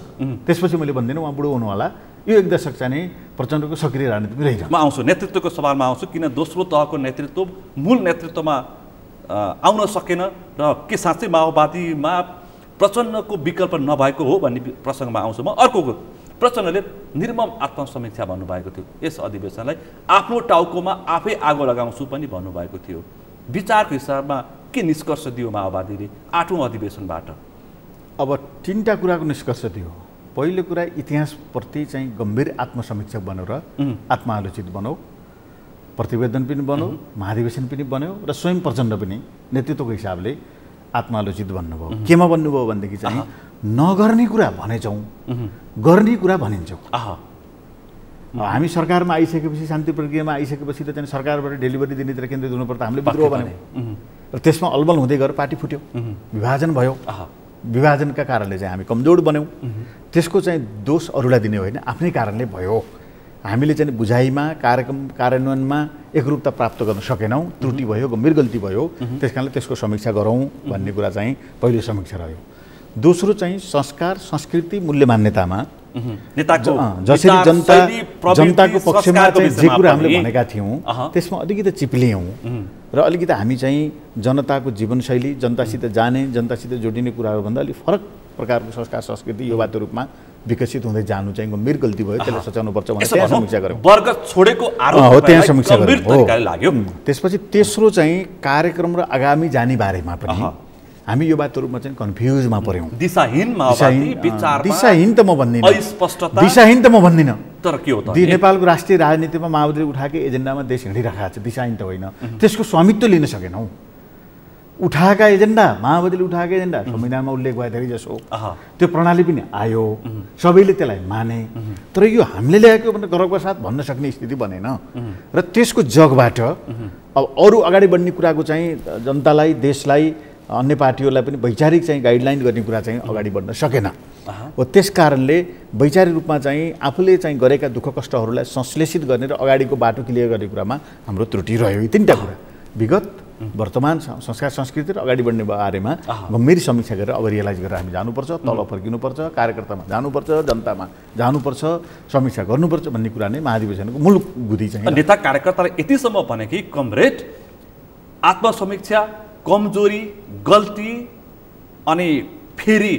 त्यसपछि मैले भन्दिनँ उहाँ बुढो हुनुहोला, यो 1 दशक चाहिँ प्रचण्डको सक्रिय राजनीतिमा रहिरहन्छ। म आउँछु नेतृत्वको सवालमा आउँछु, किन दोस्रो तहको नेतृत्व मूल नेतृत्वमा आउन सकेन र के साँच्चै माओवादीमा प्रचण्डको विकल्प नभएको हो भन्ने प्रसङ्गमा आउँछु म। अर्को प्रचण्डले निर्मम आत्मसमीक्षा भन्नुभएको थियो, यस अधिवेशनलाई आफ्नो टाउकोमा आफै आगो लगाउँछु पनि भन्नुभएको थियो। विचारको हिसाबमा के निष्कर्ष दियो माओवादीले 8औँ अधिवेशनबाट? अब 3टा कुराको निष्कर्ष दियो। पहिलो कुरा इतिहासप्रति चाहिँ गम्भीर आत्मसमीक्षा बन्यो र आत्मालोचित बन्यो, प्रतिवेदन पनि बन्यो, महाधिवेशन पनि बन्यो र स्वयं प्रचण्ड पनि नेतृत्वको हिसाबले आत्मालोचित बन्नुभयो। केमा बन्नुभयो भनेदेखि चाहिँ नगर्ने कुरा भनेछौँ, गर्ने कुरा भनिन्छौँ। हामी सरकारमा आइसकेपछि, शान्ति प्रक्रियामा आइसकेपछि त चाहिँ सरकारबाट डेलिभरी दिनेतिर केन्द्रित हुनुपर्दा हामीले विद्रोह भन्यौँ र त्यसमा अलबल हुँदै गएर पार्टी फुट्यो, विभाजन भयो। विभाजनका कारणले चाहिँ हामी कमजोर बन्यौँ। त्यसको चाहिँ दोष अरूलाई दिने होइन, आफ्नै कारणले भयो। हामीले चाहिँ बुझाइमा, कार्यक्रम कार्यान्वयनमा एकरूपता प्राप्त गर्न सकेनौँ, त्रुटि भयो, गम्भीर गल्ती भयो। त्यस कारणले त्यसको समीक्षा गरौँ भन्ने कुरा चाहिँ पहिलो समीक्षा रह्यो। दोस्रो चाहिँ संस्कार, संस्कृति, मूल्य मान्यतामा जसरी जनताको पक्षमा चाहिँ जे कुरा हामीले भनेका थियौँ त्यसमा अलिकति चिप्लियौँ र अलिकति हामी चाहिँ जनताको जीवनशैली, जनतासित जाने, जनतासित जोडिने कुराहरूभन्दा अलिक फरक प्रकारको संस्कार संस्कृति युवाको रूपमा विकसित हुँदै जानु चाहिँ गम्भीर गल्ती भयो, त्यसलाई सच्याउनुपर्छ भनेर त्यहाँ समीक्षा गऱ्यौँ। वर्ग छोडेको आरोप हो, त्यहाँ समीक्षा गऱ्यौँ। त्यसपछि तेस्रो चाहिँ कार्यक्रम र आगामी जाने बारेमा पनि हामी युवाको रूपमा चाहिँ कन्फ्युजमा पऱ्यौँ। दिशाहीन त म भन्दिनँ, दिशाहीन त म भन्दिनँ, तर के हो त नेपालको राष्ट्रिय राजनीतिमा माओवादीले उठाएकै एजेन्डामा देश हिँडिरहेको छ, दिशाहीन त होइन। त्यसको स्वामित्व लिन सकेनौँ। उठाएका एजेन्डा, माओवादीले उठाएका एजेन्डा संविधानमा उल्लेख भयो धेरै जसो, त्यो प्रणाली पनि आयो, सबैले त्यसलाई माने। तर यो हामीले ल्याएको भने गर्वका साथ भन्न सक्ने स्थिति बनेन र त्यसको जगबाट अब अरू अगाडि बढ्ने कुराको चाहिँ जनतालाई, देशलाई, अन्य पार्टीहरूलाई पनि वैचारिक चाहिँ गाइडलाइन गर्ने कुरा चाहिँ अगाडि बढ्न सकेन। हो, त्यस कारणले वैचारिक रूपमा चाहिँ आफूले चाहिँ गरेका दुःख कष्टहरूलाई संश्लेषित गर्ने र अगाडिको बाटो क्लियर गर्ने कुरामा हाम्रो त्रुटि रह्यो। यी 3टा कुरा विगत, वर्तमान, संस्कार संस्कृति र अगाडि बढ्ने बारेमा गम्भीर समीक्षा गरेर अब रियलाइज गरेर हामी जानुपर्छ, तल फर्किनुपर्छ, कार्यकर्तामा जानुपर्छ, जनतामा जानुपर्छ, समीक्षा गर्नुपर्छ भन्ने कुरा नै महाधिवेशनको मूल बुद्धि चाहिँ। नेता कार्यकर्ताले यतिसम्म भने कि कमरेड आत्मसमीक्षा, कमजोरी, गल्ती अनि फेरि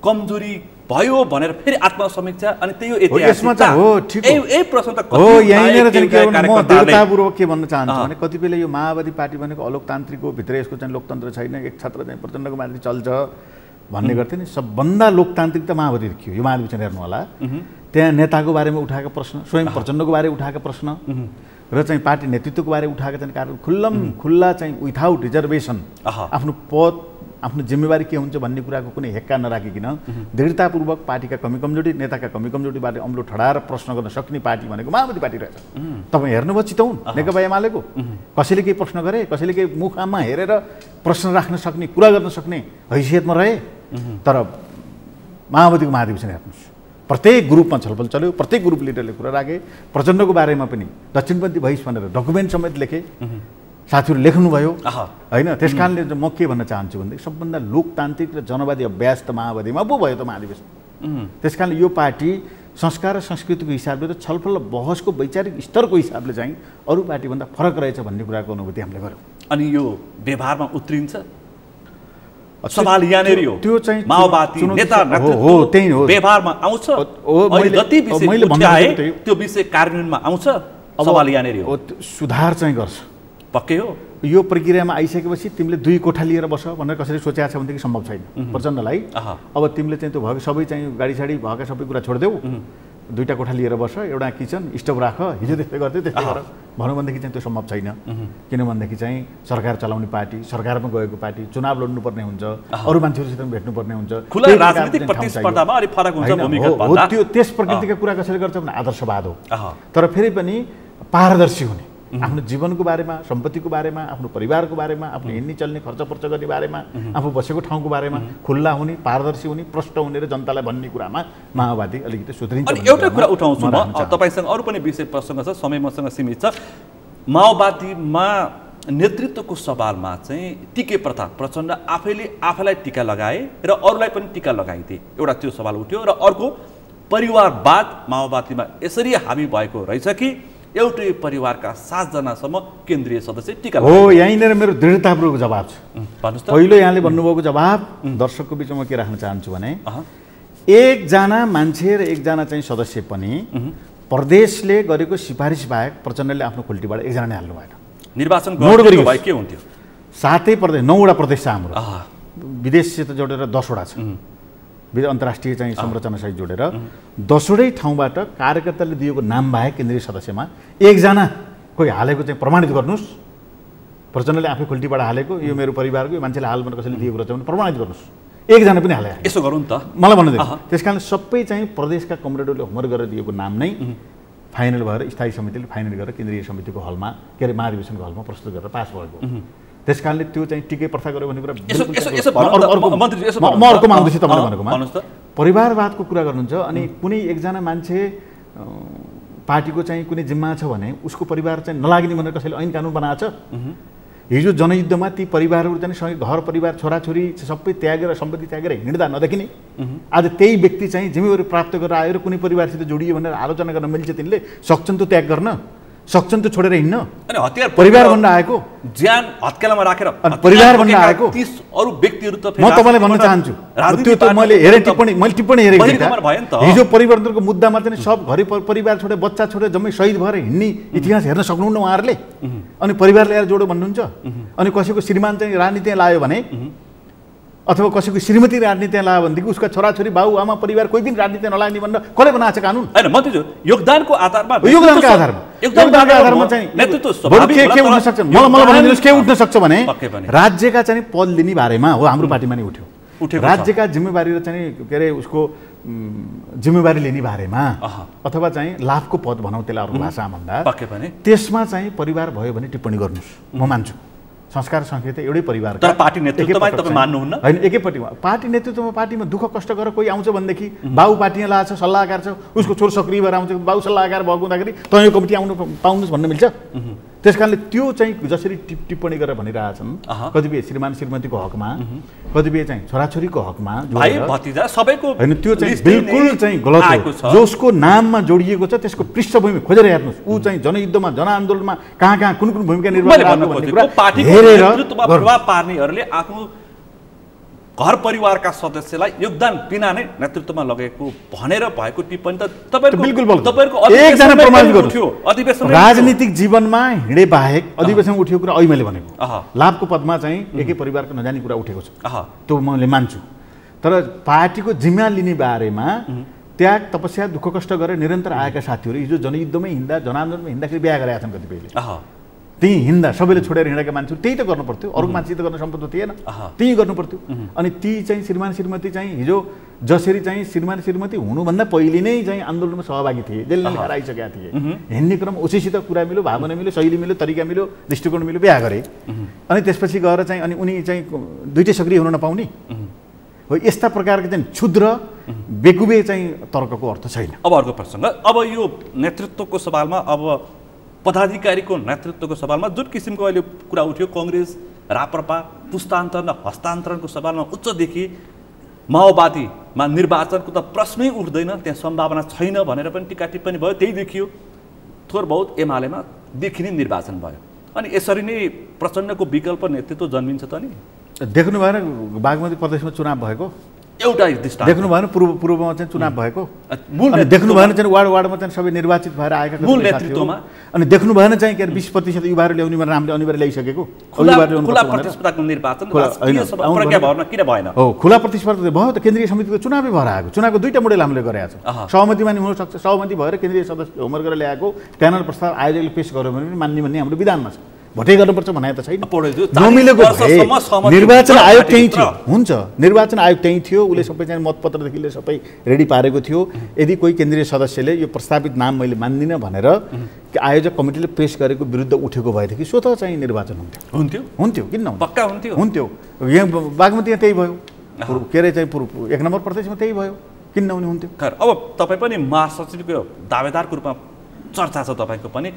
कमजोरी भयो भनेर फेरि आत्मसमीक्षा अनि त्यही हो यसमा चाहिँ हो। ठिक हो, यही प्रश्न त हो। यहीँनिर चाहिँ के म दृढतापूर्वक के भन्न चाहन्छु भने कतिपयले यो माओवादी पार्टी भनेको अलोकतान्त्रिक हो, भित्र यसको चाहिँ लोकतन्त्र छैन, एक छत्र चाहिँ प्रचण्डको माथि चल्छ भन्ने गर्थे नि। सबभन्दा लोकतान्त्रिक त माओवादी देखियो, यो महाधिवेशन हेर्नु होला। त्यहाँ नेताको बारेमा उठाएका प्रश्न, स्वयं प्रचण्डको बारे उठाएका प्रश्न र चाहिँ पार्टी नेतृत्वको बारे उठाएका चाहिँ कारण खुल्ला चाहिँ विथआउट रिजर्भेसन आफ्नो पद आफ्नो जिम्मेवारी के हुन्छ भन्ने कुराको कुनै हेक्का नराखिकन दृढतापूर्वक पार्टीका कमी कमजोरी, नेताका कमी कमजोरीबारे अम्लो ठडाएर प्रश्न गर्न सक्ने पार्टी भनेको माओवादी पार्टी रहेछ। तपाईँ हेर्नुभयो चितवन नेकपा एमालेको, कसैले केही प्रश्न गरे, कसैले केही मुखमा हेरेर प्रश्न राख्न सक्ने, कुरा गर्न सक्ने हैसियतमा रहे। तर माओवादीको महाधिवेशन हेर्नुहोस्, प्रत्येक ग्रुपमा छलफल चल्यो, प्रत्येक ग्रुप लिडरले कुरा राखे। प्रचण्डको बारेमा पनि दक्षिणपन्थी भइस भनेर डकुमेन्ट समेत लेखे, साथीहरू लेख्नुभयो होइन। त्यस कारणले म के भन्न चाहन्छु भनेदेखि सबभन्दा लोकतान्त्रिक र जनवादी अभ्यास त माओवादीमा पो भयो त महाधिवेशन। त्यस कारणले यो पार्टी संस्कार र संस्कृतिको हिसाबले र छलफल र बहसको वैचारिक स्तरको हिसाबले चाहिँ अरू पार्टीभन्दा फरक रहेछ भन्ने कुराको अनुभूति हामीले गऱ्यौँ। अनि यो व्यवहारमा उत्रिन्छ? सवाल यहाँनिर हो, त्यो चाहिँ माओवादी नेता हो, त्यही हो, व्यवहारमा आउँछ। जति विषय उठाए त्यो विषय कार्यान्वयनमा आउँछ, सवाल यहाँनिर हो। सुधार चाहिँ गर्छ, पक्कै हो। यो प्रक्रियामा आइसकेपछि तिमीले 2 कोठा लिएर बस भनेर कसरी सोचेको छ भनेदेखि सम्भव छैन प्रचण्डलाई। अब तिमीले चाहिँ त्यो भएको सबै चाहिँ गाडी साडी भएका सबै कुरा छोडिदेऊ, 2टा कोठा लिएर बस, एउटा किचन स्टोभ राख, हिजो त्यस्तै गर्थ्यो त्यस्तै गर भनौँ भनेदेखि चाहिँ त्यो सम्भव छैन। किनभनेदेखि चाहिँ सरकार चलाउने पार्टी, सरकारमा गएको पार्टी, चुनाव लड्नुपर्ने हुन्छ, अरू मान्छेहरूसित भेट्नुपर्ने हुन्छ, खुला राजनीतिक प्रतिस्पर्धामा अलि फरक हुन्छ भूमिका भन्दा। त्यो त्यस प्रकृतिका कुरा कसरी गर्छ भने आदर्शवाद हो। तर फेरि पनि पारदर्शी हुने, आफ्नो जीवनको बारेमा, सम्पत्तिको बारेमा, आफ्नो परिवारको बारेमा, आफ्नो हिँड्ने चल्ने खर्च पर्च गर्ने बारेमा, आफू बसेको ठाउँको बारेमा खुल्ला हुने, पारदर्शी हुने, प्रष्ट हुने र जनतालाई भन्ने कुरामा माओवादी अलिकति सुध्रिन्छ। अनि एउटा कुरा उठाउँछु म, तपाईँसँग अरू पनि विषय प्रसङ्ग छ, समय मसँग सीमित छ। माओवादीमा नेतृत्वको सवालमा चाहिँ टिके प्रथा, प्रचण्ड आफैलाई टिका लगाए र अरूलाई पनि टिका लगाइदिए, एउटा त्यो सवाल उठ्यो। र अर्को, परिवारवाद माओवादीमा यसरी हावी भएको रहेछ कि एउटै परिवारका 7 जनासम्म केन्द्रीय सदस्य टिका हो। यहीँनिर मेरो दृढतापूर्वक जवाब छ। पहिलो यहाँले भन्नुभएको जवाब दर्शकको बिचमा के राख्न चाहन्छु भने, एकजना मान्छे र एकजना चाहिँ सदस्य पनि प्रदेशले गरेको सिफारिस बाहेक प्रचण्डले आफ्नो खुल्टीबाट एकजना नै हाल्नु भएन। निर्वाचन गर्नु भए के हुन्थ्यो? 7 प्रदेश, 9वटा प्रदेश छ हाम्रो, विदेशसित जोडेर 10वटा छ, अन्तर्राष्ट्रिय चाहिँ संरचनासहित जोडेर 10वटै ठाउँबाट कार्यकर्ताले दिएको नाम बाहेक केन्द्रीय सदस्यमा एकजना कोही हालेको चाहिँ प्रमाणित गर्नुहोस्। प्रचण्डले आफै खुल्टीबाट हालेको, यो मेरो परिवारको, यो मान्छेले हाल भनेर कसैले दिएको रहेछ भने प्रमाणित गर्नुहोस्। एकजना पनि हाले, यसो गरौँ त मलाई भन्नु दिनु। त्यस कारण सबै चाहिँ प्रदेशका कमरेडहरूले होमवर्क गरेर दिएको नाम नै फाइनल भएर स्थायी समितिले फाइनल गरेर केन्द्रीय समितिको हलमा, के अरे महाधिवेशनको हलमा प्रस्तुत गरेर पास भएको। त्यस कारणले त्यो चाहिँ टिके प्रथा गर्यो भन्ने कुरा म अर्कोमा आउँदैछु। तपाईँले भनेकोमा परिवारवादको कुरा गर्नुहुन्छ। अनि कुनै एकजना मान्छे पार्टीको चाहिँ कुनै जिम्मा छ भने उसको परिवार चाहिँ नलाग्ने भनेर कसैले ऐन कानुन बनाएको छ? हिजो जनयुद्धमा ती परिवारहरू चाहिँ सँगै घर परिवार छोराछोरी सबै त्यागेर सम्पत्ति त्यागेर हिँड्दा नदेखिने, आज त्यही व्यक्ति चाहिँ जिम्मेवारी प्राप्त गरेर आएर कुनै परिवारसित जोडियो भनेर आलोचना गर्न मिल्छ, तिनले सक्छन् त त्याग गर्न, सक्छन् त छोडेर हिँड्न। अनि हतियार परिवार भन्न आएको, ज्यान हत्केलामा राखेर परिवार भन्न आएको 30 अरू व्यक्तिहरू त म तपाईँलाई भन्न चाहन्छु। त्यो त मैले टिप्पणी हेरेको थिएँ। हिजो परिवर्तनको मुद्दामा चाहिँ सब घरि परिवार छोडे, बच्चा छोडे, जम्मै शहीद भएर हिँड्ने इतिहास हेर्न सक्नुहुन्न उहाँहरूले। अनि परिवार ल्याएर जोडो भन्नुहुन्छ। अनि कसैको श्रीमान चाहिँ राजनीति लायो भने अथवा कसैको श्रीमती राजनीति लायो भनेदेखि उसका छोराछोरी बाबुआमा परिवार कोही पनि राजनीति नलाग्ने भनेर कसले बनाएको छ कानुन? हैन, मन्त्रीज्यू, योगदानको आधारमा चाहिँ नेतृत्व के उठ्न सक्छ? मलाई भनिदिनुहोस् के उठ्न सक्छ भने राज्यका चाहिँ पद लिने बारेमा हो, हाम्रो पार्टीमा नै उठ्यो। राज्यका जिम्मेवारी र चाहिँ के अरे उसको जिम्मेवारी लिने बारेमा अथवा चाहिँ लाभको पद भनौँ त्यसलाई अरू भाषामा भन्दा, त्यसमा चाहिँ परिवार भयो भने टिप्पणी गर्नुहोस्, म मान्छु। संस्कार संस्कृति एउटै परिवार, तर पार्टी नेतृत्वमा तपाईँ मान्नुहुन्न? होइन, एकैपट्टिमा पार्टी नेतृत्वमा पार्टीमा दुःख कष्ट गरेर कोही आउँछ भनेदेखि बाबु पार्टीमा लाछ, सल्लाहकार छ, उसको छोरो सक्रिय भएर आउँछ, बाबु सल्लाहकार भएको हुँदाखेरि तँ यो कमिटी आउनु पाउनुहोस् भन्न मिल्छ? त्यस कारणले त्यो चाहिँ जसरी टिप्पणी गरेर भनिरहेछन् कतिपय श्रीमान श्रीमतीको हकमा, कतिपय चाहिँ छोराछोरीको हकमा, भाइ भतिजा सबैको, होइन त्यो चाहिँ बिल्कुल चाहिँ गलत हो। जसको नाममा जोडिएको छ त्यसको पृष्ठभूमि खोजेर हेर्नुहोस्। ऊ चाहिँ जनयुद्धमा, जनआन्दोलनमा कहाँ कुन भूमिका निर्वाह पार्नेहरूले आफ्नो घर परिवारका सदस्यलाई योगदान बिना नै नेतृत्वमा लगेको भनेर भएको टिप्पणी त तपाईँको एकजना प्रमाणित गर्नु। राजनीतिक जीवनमा हिँडे बाहेक अधिवेशनमा उठेको कुरा अहिले मैले भनेको लाभको पदमा चाहिँ एकै परिवारको नजाने कुरा उठेको छ, त्यो मैले मान्छु। तर पार्टीको जिम्मा लिने बारेमा त्याग तपस्या दुःख कष्ट गरेर निरन्तर आएका साथीहरू हिजो जनयुद्धमै हिँड्दा जनआन्दोलनमा हिँड्दाखेरि बिहा गरेका छन् कतिपयले। त्यही हिँड्दा सबैले छोडेर हिँडेका मान्छेहरू त्यही त गर्नु पर्थ्यो, अरूको मान्छे त गर्न सम्भव थिएन, त्यही गर्नु पर्थ्यो। अनि ती चाहिँ श्रीमान श्रीमती चाहिँ हिजो जसरी चाहिँ श्रीमान श्रीमती हुनुभन्दा पहिले नै चाहिँ आन्दोलनमा सहभागी थिए, जेलले लिएर आइसकेका थिए, हिँड्ने क्रम उसैसित कुरा मिल्यो, भावना मिल्यो, शैली मिल्यो, तरिका मिल्यो, दृष्टिकोण मिल्यो, बिहा गरे। अनि त्यसपछि गएर चाहिँ अनि उनी चाहिँ दुइटै सक्रिय हुन नपाउने हो। यस्ता प्रकारको चाहिँ क्षुद्र बेकुबे चाहिँ तर्कको अर्थ छैन। अब अर्को प्रसङ्ग, अब यो नेतृत्वको सवालमा, अब पदाधिकारीको नेतृत्वको सवालमा जुन किसिमको अहिले कुरा उठ्यो, कङ्ग्रेस राप्रपा पुस्तान्तरण हस्तान्तरणको सवालमा उच्चदेखि माओवादीमा निर्वाचनको त प्रश्नै उठ्दैन, त्यहाँ सम्भावना छैन भनेर पनि टिका टिप्पणी भयो, त्यही देखियो। थोर बहुत एमालेमा देखिने निर्वाचन भयो। अनि यसरी नै प्रचण्डको विकल्प नेतृत्व जन्मिन्छ त नि? देख्नु भएन बागमती प्रदेशमा चुनाव भएको? एउटा दृष्टान्त देख्नु भएन पूर्वमा चाहिँ चुनाव भएको? अनि देख्नु भएन चाहिँ वार्डमा चाहिँ सबै निर्वाचित भएर आएका मूल नेतृत्वमा? अनि देख्नु भएन चाहिँ के 20% युवाहरू ल्याउने नामले अनिवार्य ल्याइसकेको? खुला प्रतिस्पर्धाको निर्वाचन प्रज्ञा भवनमा किन भएन? हो, खुला प्रतिस्पर्धा भयो त, केन्द्रीय समितिको चुनावै भएर आएको। चुनावको दुईटा मोडेल हामीले गरेका छौँ। सहमतिमा नि हुनसक्छ, सहमति भएर केन्द्रीय सदस्य होमवर्क गरेर ल्याएको प्यानल प्रस्ताव आयोजकले पेश गर्यो भने पनि मान्ने भन्ने हाम्रो विधानमा छ। भोटै गर्नुपर्छ भने त छैन। नमिलेको निर्वाचन आयोग त्यही थियो, हुन्छ, निर्वाचन आयोग त्यही थियो, उसले सबै चाहिँ मतपत्रदेखि लिएर सबै रेडी पारेको थियो। यदि कोही केन्द्रीय सदस्यले यो प्रस्तावित नाम मैले मान्दिनँ भनेर आयोजक कमिटीले पेश गरेको विरुद्ध उठेको भएदेखि स्वतः चाहिँ निर्वाचन हुन्थ्यो किन नहुन्थ्यो? पक्का हुन्थ्यो। यहाँ बागमतीमा त्यही भयो, के अरे चाहिँ 1 नम्बर प्रदेशमा त्यही भयो, किन नहुने हुन्थ्यो? अब तपाईँ पनि महासचिवको दावेदारको रूपमा चर्चा छ तपाईँको पनि।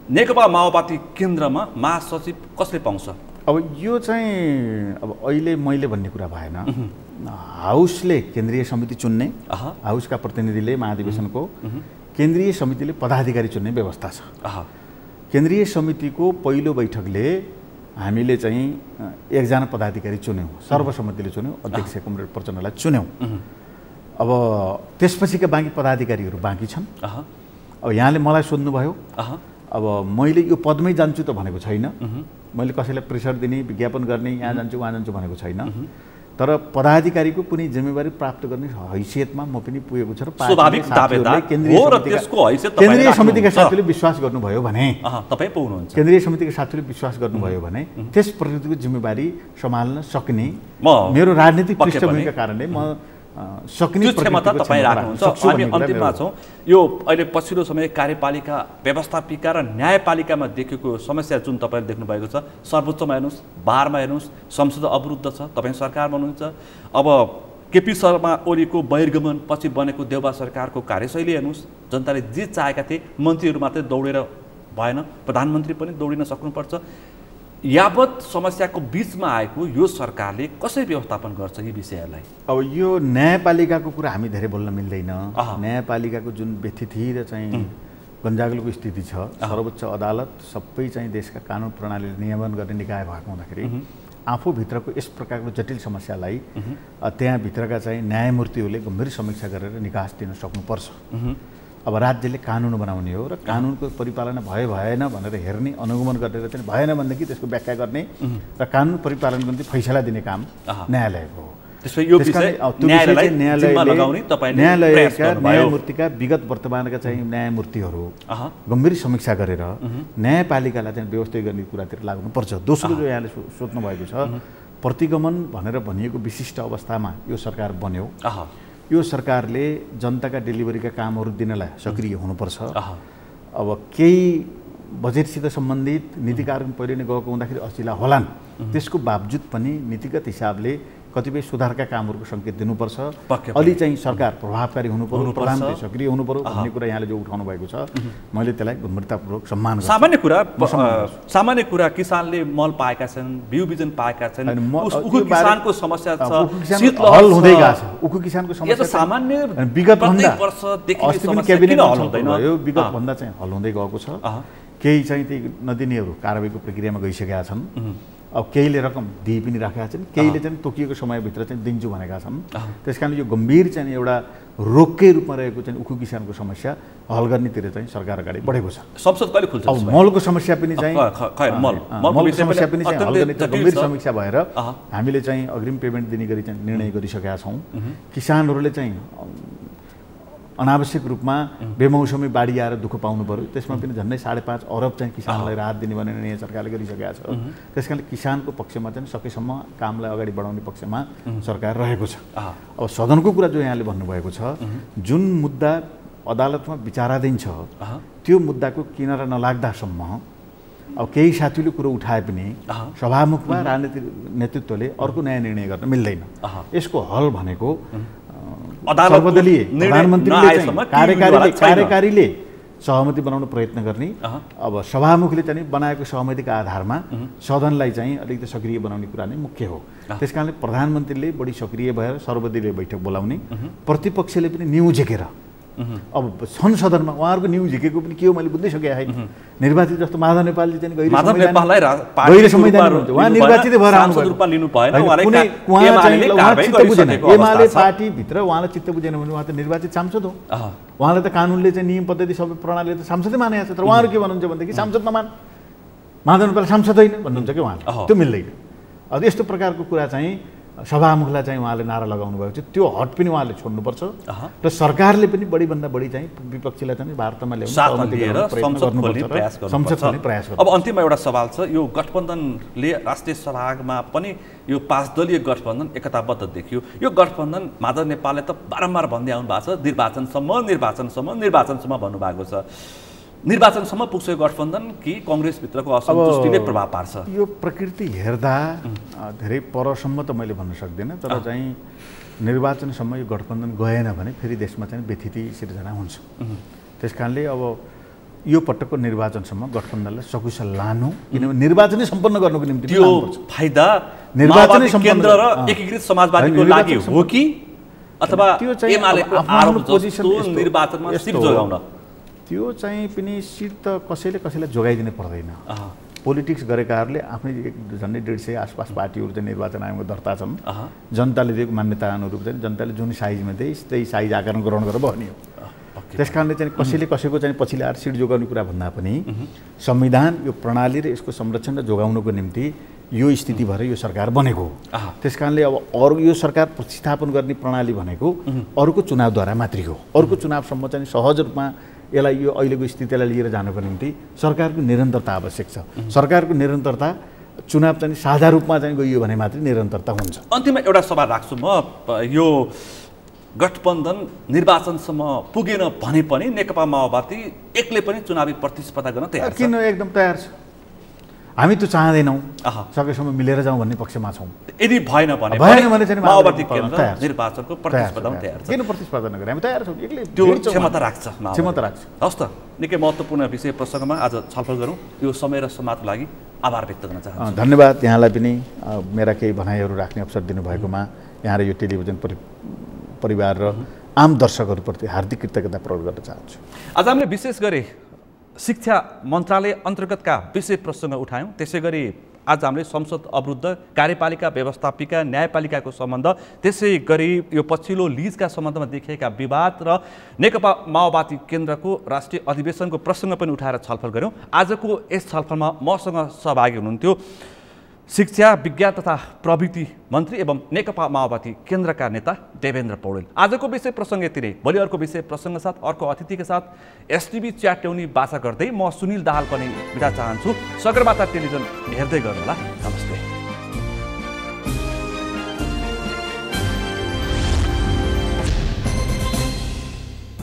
नेकपा माओवादी केन्द्रमा महासचिव कसले पाउँछ? अब यो चाहिँ अब अहिले मैले भन्ने कुरा भएन। हाउसले केन्द्रीय समिति चुन्ने, हाउसका प्रतिनिधिले महाधिवेशनको, केन्द्रीय समितिले पदाधिकारी चुन्ने व्यवस्था छ। केन्द्रीय समितिको पहिलो बैठकले हामीले चाहिँ 1 जना पदाधिकारी चुन्यौँ, सर्वसम्मतिले चुन्यौँ, अध्यक्ष कमरेड प्रचण्डलाई चुन्यौँ। अब त्यसपछिका बाँकी पदाधिकारीहरू बाँकी छन्। अब यहाँले मलाई सोध्नुभयो, अब मैले यो पदमै जान्छु त भनेको छैन, मैले कसैलाई प्रेसर दिने, विज्ञापन गर्ने, यहाँ जान्छु वहाँ जान्छु भनेको छैन। तर पदाधिकारीको कुनै जिम्मेवारी प्राप्त गर्ने हैसियतमा म पनि पुगेको छु र केन्द्रीय समितिका साथीले विश्वास गर्नुभयो भने, तपाईँ पाउनुहुन्छ, केन्द्रीय समितिका साथीले विश्वास गर्नुभयो भने त्यस प्रतिको जिम्मेवारी सम्हाल्न सक्ने मेरो राजनीतिक पृष्ठभूमिका कारणले म सक्ने क्षमता तपाईँ राख्नुहुन्छ। हामी अन्तिममा छौँ। यो अहिले पछिल्लो समय कार्यपालिका व्यवस्थापिका र न्यायपालिकामा देखेको समस्या जुन तपाईँले देख्नुभएको छ, सर्वोच्चमा हेर्नुहोस्, बारमा हेर्नुहोस्, संसद अवरुद्ध छ, तपाईँ सरकारमा हुनुहुन्छ। अब केपी शर्मा ओलीको बहिर्गमन पछि बनेको देउबा सरकारको कार्यशैली हेर्नुहोस्, जनताले जे चाहेका थिए मन्त्रीहरू मात्रै दौडेर भएन, प्रधानमन्त्री पनि दौडिन सक्नुपर्छ। यावत समस्याको बिचमा आएको यो सरकारले कसरी व्यवस्थापन गर्छ यी विषयहरूलाई? अब यो न्यायपालिकाको कुरा हामी धेरै बोल्न मिल्दैन। न्यायपालिकाको जुन व्यथिति र चाहिँ गन्जागलको स्थिति छ, सर्वोच्च अदालत सबै चाहिँ देशका कानुन प्रणालीले नियमन गर्ने निकाय भएको हुँदाखेरि आफूभित्रको यस प्रकारको जटिल समस्यालाई त्यहाँभित्रका चाहिँ न्यायमूर्तिहरूले गम्भीर समीक्षा गरेर निकास दिन सक्नुपर्छ। अब राज्यले कानुन बनाउने हो र कानुनको परिपालना भयो भएन भनेर हेर्ने, अनुगमन गरेर चाहिँ भएन भनेदेखि त्यसको व्याख्या गर्ने र कानुन परिपालन गर्ने फैसला दिने काम न्यायालयको हो। न्यायालयका न्यायमूर्तिका विगत वर्तमानका चाहिँ न्यायमूर्तिहरू गम्भीर समीक्षा गरेर न्यायपालिकालाई चाहिँ व्यवस्थित गर्ने कुरातिर लाग्नुपर्छ। दोस्रो जो यहाँले सोध्नु भएको छ, प्रतिगमन भनेर भनिएको विशिष्ट अवस्थामा यो सरकार बन्यो। यो सरकारले जनताका डेलिभरीका कामहरू दिनलाई सक्रिय हुनुपर्छ। अब केही बजेटसित सम्बन्धित नीति कार्यान्वयन पहिले नै गएको हुँदाखेरि असिला होलान्, त्यसको बावजुद पनि नीतिगत हिसाबले कतिपय सुधारका कामहरूको सङ्केत दिनुपर्छ। अलि चाहिँ सरकार प्रभावकारी हुनुपर्यो, प्रधानमन्त्री सक्रिय हुनुपर्यो भन्ने कुरा यहाँले जो उठाउनु भएको छ, मैले त्यसलाई गम्भीरतापूर्वक सम्मान गर्छु। सामान्य कुरा किसानले मल पाएका छन्, बिउ बिजन पाएका छन्, उखु किसानको समस्या छ, हल हुँदै गएको छ। उखु किसानको समस्या सामान्य विगत भन्दा विगत भन्दा चाहिँ हल हुँदै गएको छ। केही चाहिँ ती नदिनेहरू कारबाहीको प्रक्रियामा गइसकेका छन्। अब केहीले रकम दिइ पनि राखेका छन्, केहीले चाहिँ तोकिएको समयभित्र चाहिँ दिन्छु भनेका छन्। त्यसकारण यो गम्भीर चाहिँ एउटा रोगकै रूपमा रहेको चाहिँ उखु किसानको समस्या हल गर्नेतिर चाहिँ सरकार अगाडि बढेको छ। संसद कहिले खुल्छ? अब मलको समस्या पनि चाहिँ मलको समस्या पनि चाहिँ हल गर्ने गम्भीर समीक्षा भएर हामीले चाहिँ अग्रिम पेमेन्ट दिने गरी चाहिँ निर्णय गरिसकेका छौँ। किसानहरूले चाहिँ अनावश्यक रूपमा बेमौसमी बाढी आएर दुःख पाउनु पर्यो, त्यसमा पनि झन्डै 5.5 अरब चाहिँ किसानलाई राहत दिने भन्ने निर्णय सरकारले गरिसकेका छ। त्यसकारणले किसानको पक्षमा चाहिँ सकेसम्म कामलाई अगाडि बढाउने पक्षमा सरकार रहेको छ। अब सदनको कुरा जो यहाँले भन्नुभएको छ, जुन मुद्दा अदालतमा विचाराधीन छ त्यो मुद्दाको किनारा नलाग्दासम्म अब केही साथीले कुरो उठाए पनि सभामुखमा राजनीतिक नेतृत्वले अर्को नयाँ निर्णय गर्न मिल्दैन। यसको हल भनेको सर्वदलीय प्रधानमन्त्रीले कार्यकारीले सहमति बनाउन प्रयत्न गर्ने, अब सभामुखले चाहिँ बनाएको सहमतिका आधारमा सदनलाई चाहिँ अलिकति सक्रिय बनाउने कुरा नै मुख्य हो। त्यसकारणले प्रधानमन्त्रीले बढी सक्रिय भएर सर्वदलीय बैठक बोलाउने, प्रतिपक्षले पनि न्यु झिकेर अब संसदमा उहाँहरूको न्यु झिकेको पनि के हो मैले बुझ्दै सकेको छैन। निर्वाचित जस्तो माधव नेपालले चाहिँ गैर संवैधानिक हुन्छ, उहाँ निर्वाचित भएर एमाले पार्टीभित्र उहाँलाई चित्त बुझेन भने उहाँ त निर्वाचित सांसद हो। उहाँलाई त कानुनले चाहिँ नियम पद्धति सबै प्रणालीले त सांसदै मानेको छ। तर उहाँहरू के भन्नुहुन्छ भनेदेखि सांसद नमान, माधव नेपाल सांसद होइन भन्नुहुन्छ कि उहाँले, त्यो मिल्दैन। अब यस्तो प्रकारको कुरा चाहिँ सभामुखलाई चाहिँ उहाँले नारा लगाउनु भएको छ, त्यो हट पनि उहाँले छोड्नुपर्छ र सरकारले पनि बढीभन्दा बढी चाहिँ विपक्षीलाई चाहिँ वार्तामा ल्याउन संसद खोल्ने प्रयास गर्नु। अब अन्तिममा एउटा सवाल छ, यो गठबन्धनले राष्ट्रिय सभामा पनि यो 5 दलीय गठबन्धन एकताबद्ध देखियो। यो गठबन्धन माधव नेपालले त बारम्बार भन्दै आउनु भएको छ, निर्वाचनसम्म भन्नुभएको छ। निर्वाचनसम्म पुग्छ यो गठबन्धन कि कङ्ग्रेसभित्रको असन्तुष्टिले प्रभाव पार्छ? यो प्रकृति हेर्दा धेरै परसम्म त मैले भन्न सक्दिनँ, तर चाहिँ निर्वाचनसम्म यो गठबन्धन गएन भने फेरि देशमा चाहिँ व्यथिति सिर्जना हुन्छ। त्यसकारणले अब यो पटकको निर्वाचनसम्म गठबन्धनलाई सकुशल लानु, किनभने निर्वाचनै सम्पन्न गर्नुको निम्ति त्यो फाइदा निर्वाचनै केन्द्र र एकीकृत समाजवादीको लागि हो कि अथवा एमालेको आरोप जस्तो निर्वाचनमा सिट जोगाउन? त्यो चाहिँ पनि सिट त कसैलाई जोगाइदिनु पर्दैन। पोलिटिक्स गरेकाहरूले आफ्नै झन्डै 150 आसपास पार्टीहरू चाहिँ निर्वाचन आयोगमा दर्ता छन्। जनताले दिएको मान्यता अनुरूप चाहिँ जनताले जुन साइजमा त्यही साइज आकरण ग्रहण गरेर बस्ने हो। त्यस कारणले चाहिँ कसैले कसैको चाहिँ पछि ल्याएर सिट जोगाउने कुरा भन्दा पनि संविधान यो प्रणाली र यसको संरक्षण र जोगाउनुको निम्ति यो स्थिति भएर यो सरकार बनेको हो। त्यस कारणले अब अरू यो सरकार प्रतिस्थापन गर्ने प्रणाली भनेको अरूको चुनावद्वारा मात्रै हो। अरूको चुनावसम्म चाहिँ सहज रूपमा यसलाई यो अहिलेको स्थितिलाई लिएर जानको निम्ति सरकारको निरन्तरता आवश्यक छ। सरकारको निरन्तरता चुनाव चाहिँ साझा रूपमा चाहिँ गइयो भने मात्रै निरन्तरता हुन्छ। अन्तिममा एउटा सवाल राख्छु म, यो गठबन्धन निर्वाचनसम्म पुगेन भने पनि नेकपा माओवादी एक्लै पनि चुनावी प्रतिस्पर्धा गर्न तयार छ? किन, एकदम तयार छ। हामी त चाहँदैनौँ, सकेसम्म मिलेर जाउँ भन्ने पक्षमा छौँ। यदि भएन भने चाहिँ माओवादी केन्द्र निर्वाचनको प्रतिस्पर्धामा तयार छ? किन प्रतिस्पर्धा नगरे, हामी तयार छौँ। एक्लै त्यो क्षमता राख्छ? क्षमता राख्छ। हस् त, निकै महत्त्वपूर्ण विषय प्रसङ्गमा आज छलफल गरौँ। यो समय र समाजको लागि आभार व्यक्त गर्न चाहन्छु। धन्यवाद यहाँलाई पनि मेरा केही भनाइहरू राख्ने अवसर दिनुभएकोमा यहाँ र यो टेलिभिजन परिवार र आम दर्शकहरूप्रति हार्दिक कृतज्ञता प्रकट गर्न चाहन्छु। आज हामीले विशेष गरी शिक्षा मन्त्रालय अन्तर्गतका विषय प्रसङ्ग उठायौँ। त्यसै गरी आज हामीले संसद अवरुद्ध, कार्यपालिका व्यवस्थापिका, न्यायपालिकाको सम्बन्ध, त्यसै गरी यो पछिल्लो लिजका सम्बन्धमा देखिएका विवाद र नेकपा माओवादी केन्द्रको राष्ट्रिय अधिवेशनको प्रसङ्ग पनि उठाएर छलफल गऱ्यौँ। आजको यस छलफलमा मसँग सहभागी हुनुहुन्थ्यो शिक्षा, विज्ञान तथा प्रविधि मन्त्री एवं नेकपा माओवादी केन्द्रका नेता देवेन्द्र पौडेल। आजको विषय प्रसङ्ग यति नै। भोलि अर्को विषय प्रसङ्ग साथ, अर्को अतिथिका साथ एसटिभी च्याट ल्याउने बाचा गर्दै म सुनिल दाहाल पनि बिदा चाहन्छु। सगरमाथा टेलिभिजन हेर्दै गर्नुहोला। नमस्ते।